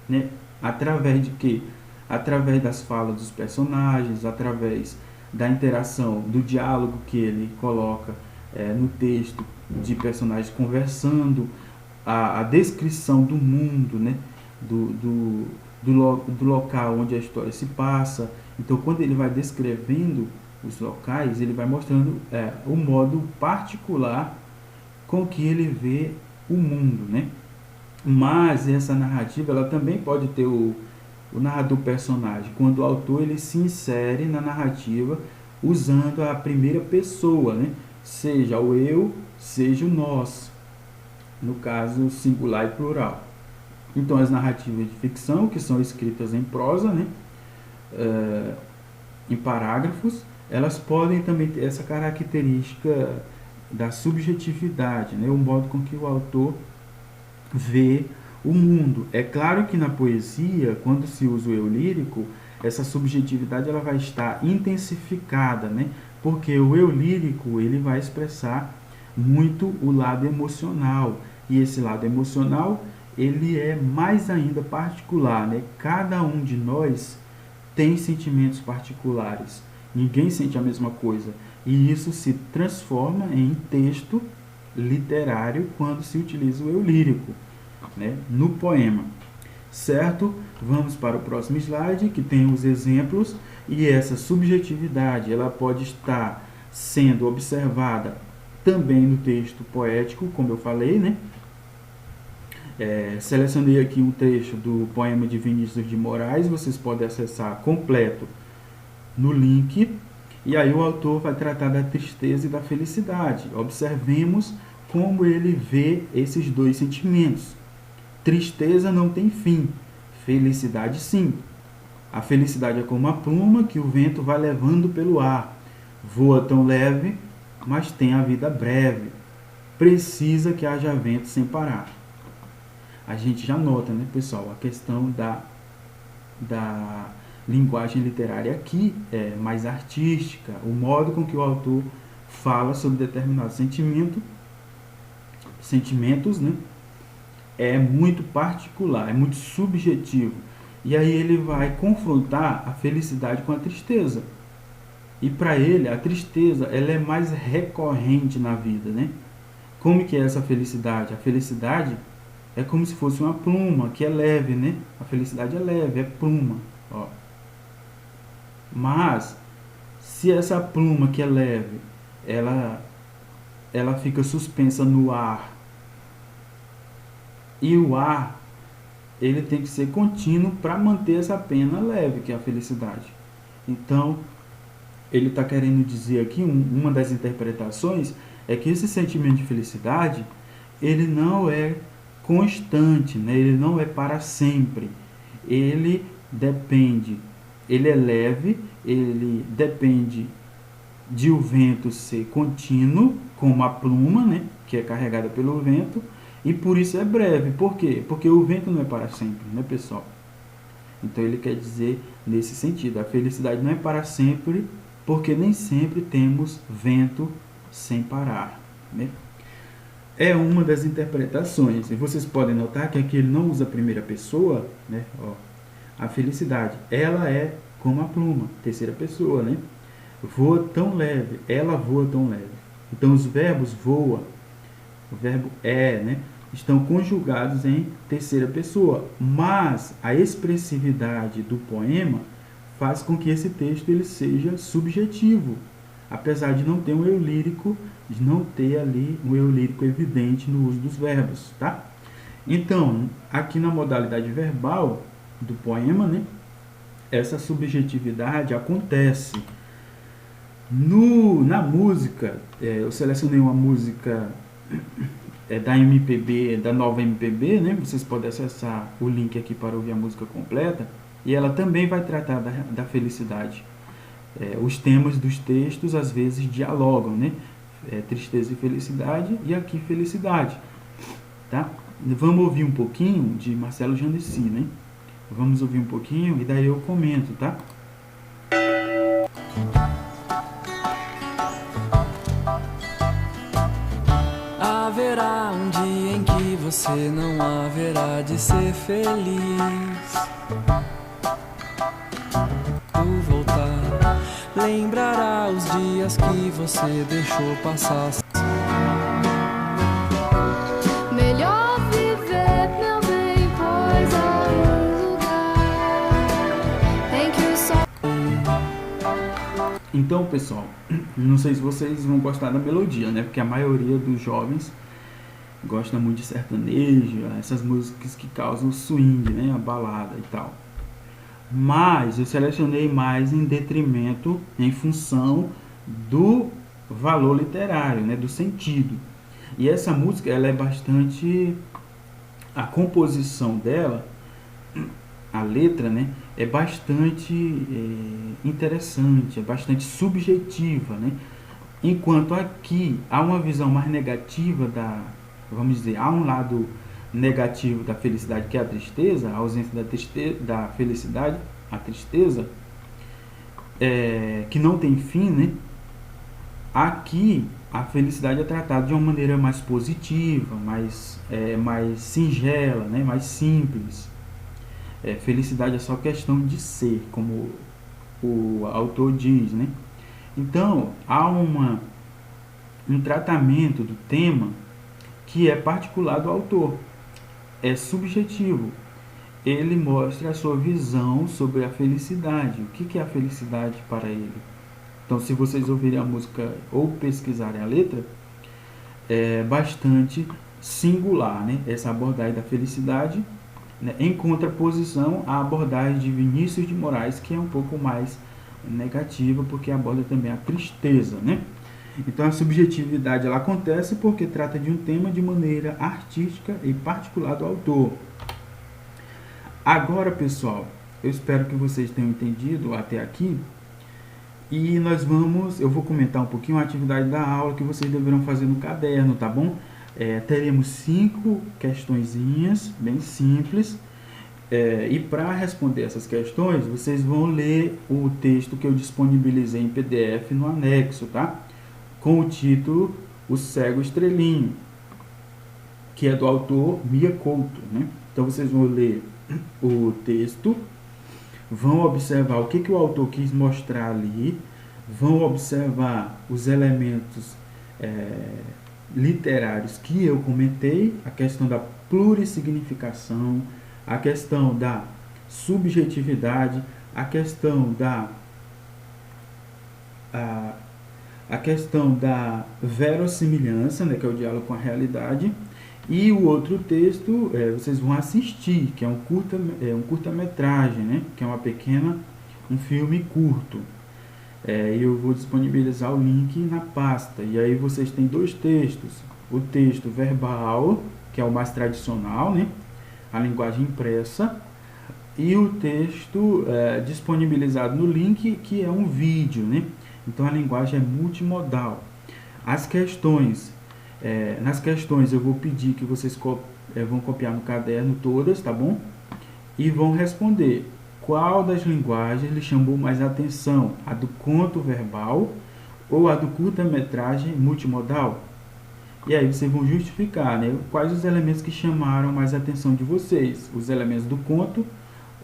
né? Através de quê? Através das falas dos personagens, através da interação, do diálogo que ele coloca no texto, de personagens conversando, a descrição do mundo, né? Do local onde a história se passa. Então, quando ele vai descrevendo os locais, ele vai mostrando o modo particular com que ele vê o mundo, né? Mas essa narrativa, ela também pode ter o narrador personagem, quando o autor ele se insere na narrativa usando a primeira pessoa, né? Seja o eu, seja o nós, no caso singular e plural. Então, as narrativas de ficção, que são escritas em prosa, né? Em parágrafos, elas podem também ter essa característica da subjetividade, né? O modo com que o autor vê o mundo. É claro que na poesia, quando se usa o eu lírico, essa subjetividade ela vai estar intensificada, né? Porque o eu lírico ele vai expressar muito o lado emocional, e esse lado emocional ele é mais ainda particular, né? Cada um de nós tem sentimentos particulares, ninguém sente a mesma coisa, e isso se transforma em texto literário quando se utiliza o eu lírico, né? No poema, certo? Vamos para o próximo slide, que tem os exemplos, e essa subjetividade ela pode estar sendo observada também no texto poético, como eu falei, né? Selecionei aqui um trecho do poema de Vinícius de Moraes, vocês podem acessar completo no link, e aí o autor vai tratar da tristeza e da felicidade. Observemos como ele vê esses dois sentimentos. Tristeza não tem fim, felicidade sim. A felicidade é como uma pluma que o vento vai levando pelo ar. Voa tão leve, mas tem a vida breve. Precisa que haja vento sem parar. A gente já nota, né, pessoal, a questão da linguagem literária aqui é mais artística. O modo com que o autor fala sobre determinado sentimentos, né, é muito particular, é muito subjetivo. E aí ele vai confrontar a felicidade com a tristeza. E para ele, a tristeza ela é mais recorrente na vida, né? Como que é essa felicidade? A felicidade é como se fosse uma pluma, que é leve, né? A felicidade é leve, é pluma. Ó. Mas, se essa pluma que é leve, ela fica suspensa no ar, e o ar ele tem que ser contínuo para manter essa pena leve, que é a felicidade. Então, ele está querendo dizer aqui, uma das interpretações, é que esse sentimento de felicidade, ele não é constante, né? Ele não é para sempre. Ele depende, ele é leve, ele depende de o vento ser contínuo, como a pluma, né? Que é carregada pelo vento, e por isso é breve. Por quê? Porque o vento não é para sempre, né, pessoal? Então ele quer dizer nesse sentido, a felicidade não é para sempre, porque nem sempre temos vento sem parar, né? É uma das interpretações. E vocês podem notar que aqui ele não usa a primeira pessoa, né? Ó, a felicidade, ela é como a pluma, terceira pessoa, né? Voa tão leve, ela voa tão leve. Então os verbos voa, o verbo é, né, estão conjugados em terceira pessoa, mas a expressividade do poema faz com que esse texto ele seja subjetivo, apesar de não ter um eu lírico, de não ter ali um eu lírico evidente no uso dos verbos, tá? Então, aqui na modalidade verbal do poema, né, essa subjetividade acontece. Na música, eu selecionei uma música da MPB, da nova MPB, né? Vocês podem acessar o link aqui para ouvir a música completa. E ela também vai tratar da felicidade. Os temas dos textos às vezes dialogam, né? Tristeza e felicidade, e aqui felicidade, tá? Vamos ouvir um pouquinho de Marcelo Janesi, né? Vamos ouvir um pouquinho e daí eu comento, tá? Haverá um dia em que você não haverá de ser feliz. Por voltar, lembrará os dias que você deixou passar. Melhor viver, meu bem, pois há um lugar em que o sol... Então, pessoal, não sei se vocês vão gostar da melodia, né? Porque a maioria dos jovens gosta muito de sertanejo, essas músicas que causam swing, né? A balada e tal. Mas eu selecionei mais em detrimento, em função do valor literário, né? Do sentido. E essa música, ela é bastante... A composição dela, a letra, né? É bastante interessante, é bastante subjetiva, né? Enquanto aqui há uma visão mais negativa vamos dizer, há um lado negativo da felicidade, que é a tristeza, a ausência da felicidade, a tristeza, que não tem fim, né? Aqui a felicidade é tratada de uma maneira mais positiva, mais singela, né? Mais simples. Felicidade é só questão de ser, como o autor diz, né? Então, há um tratamento do tema que é particular do autor, é subjetivo. Ele mostra a sua visão sobre a felicidade, o que é a felicidade para ele. Então, se vocês ouvirem a música ou pesquisarem a letra, é bastante singular, né? Essa abordagem da felicidade, né? Em contraposição à abordagem de Vinícius de Moraes, que é um pouco mais negativa, porque aborda também a tristeza, né? Então a subjetividade ela acontece porque trata de um tema de maneira artística e particular do autor. Agora, pessoal, eu espero que vocês tenham entendido até aqui. E eu vou comentar um pouquinho a atividade da aula que vocês deverão fazer no caderno, tá bom? Teremos 5 questõezinhas, bem simples. E para responder essas questões, vocês vão ler o texto que eu disponibilizei em PDF no anexo, tá? Com o título O Cego Estrelinho, que é do autor Mia Couto, né? Então vocês vão ler o texto, vão observar o que o autor quis mostrar ali, vão observar os elementos literários que eu comentei, a questão da plurissignificação, a questão da subjetividade, a questão da verossimilhança, né, que é o diálogo com a realidade, e o outro texto vocês vão assistir, que é um curta-metragem, né, que é um filme curto. Eu vou disponibilizar o link na pasta, e aí vocês têm 2 textos, o texto verbal, que é o mais tradicional, né, a linguagem impressa, e o texto disponibilizado no link, que é um vídeo, né? Então a linguagem é multimodal. Nas questões eu vou pedir que vocês vão copiar no caderno todas, tá bom? E vão responder qual das linguagens lhe chamou mais atenção, a do conto verbal ou a do curta-metragem multimodal. E aí vocês vão justificar, né, quais os elementos que chamaram mais a atenção de vocês, os elementos do conto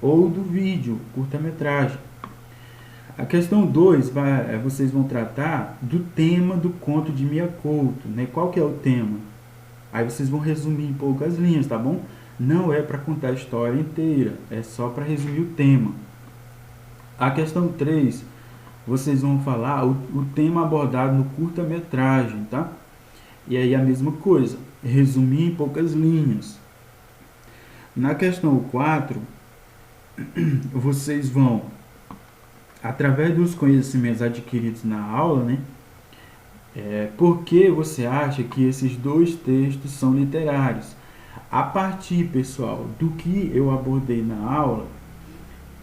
ou do vídeo, curta-metragem. A questão 2, vocês vão tratar do tema do conto de Mia Couto, né? Qual que é o tema? Aí vocês vão resumir em poucas linhas, tá bom? Não é para contar a história inteira, é só para resumir o tema. A questão 3, vocês vão falar o tema abordado no curta-metragem, tá? E aí a mesma coisa, resumir em poucas linhas. Na questão 4, vocês vão, através dos conhecimentos adquiridos na aula, né? Por que você acha que esses 2 textos são literários? A partir, pessoal, do que eu abordei na aula,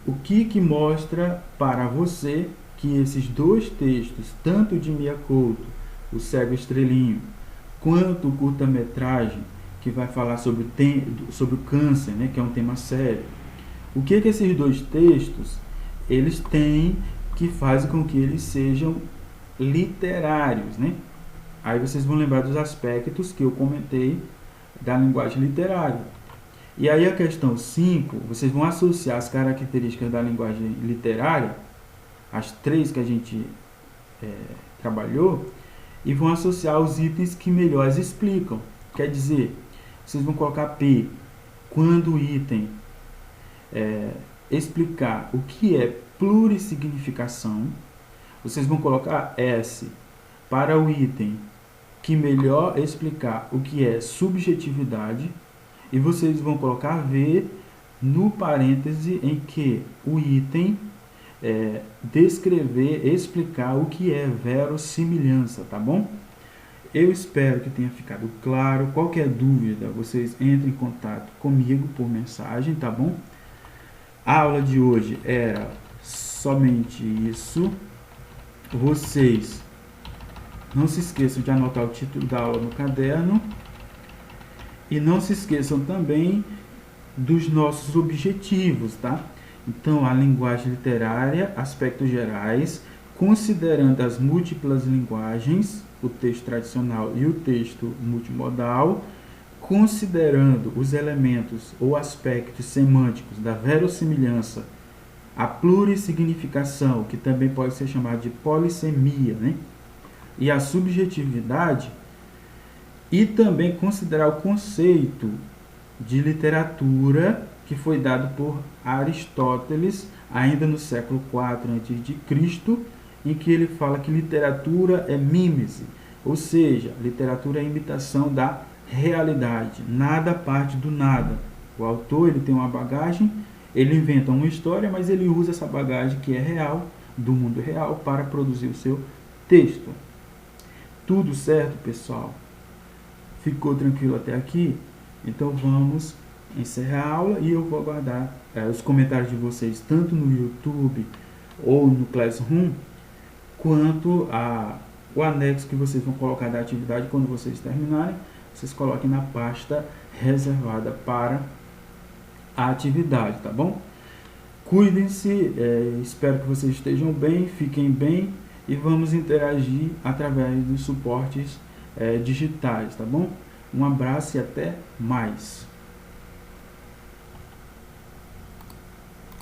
o que mostra para você que esses 2 textos, tanto de Mia Couto, O Cego Estrelinho, quanto o curta-metragem, que vai falar sobre o câncer, né, que é um tema sério, o que esses 2 textos eles têm que faz com que eles sejam literários, né? Aí vocês vão lembrar dos aspectos que eu comentei da linguagem literária. E aí a questão 5, vocês vão associar as características da linguagem literária, as 3 que a gente trabalhou, e vão associar os itens que melhor as explicam. Quer dizer, vocês vão colocar P quando o item explicar o que é plurissignificação, vocês vão colocar S para o item que melhor explicar o que é subjetividade, e vocês vão colocar V no parêntese em que o item descrever, explicar o que é verossimilhança, tá bom? Eu espero que tenha ficado claro. Qualquer dúvida, vocês entrem em contato comigo por mensagem, tá bom? A aula de hoje era somente isso. Vocês não se esqueçam de anotar o título da aula no caderno. E não se esqueçam também dos nossos objetivos, tá? Então, a linguagem literária, aspectos gerais, considerando as múltiplas linguagens, o texto tradicional e o texto multimodal, considerando os elementos ou aspectos semânticos da verossimilhança, a plurissignificação, que também pode ser chamada de polissemia, né? E a subjetividade, e também considerar o conceito de literatura que foi dado por Aristóteles ainda no século IV a.C., em que ele fala que literatura é mímese, ou seja, literatura é imitação da realidade, nada parte do nada. O autor ele tem uma bagagem, ele inventa uma história, mas ele usa essa bagagem que é real do mundo real para produzir o seu texto. Tudo certo, pessoal? Ficou tranquilo até aqui? Então vamos encerrar a aula e eu vou aguardar os comentários de vocês, tanto no YouTube ou no Classroom, quanto o anexo que vocês vão colocar da atividade. Quando vocês terminarem, vocês coloquem na pasta reservada para a atividade, tá bom? Cuidem-se, espero que vocês estejam bem, fiquem bem e vamos interagir através dos suportes digitais, tá bom? Um abraço e até mais!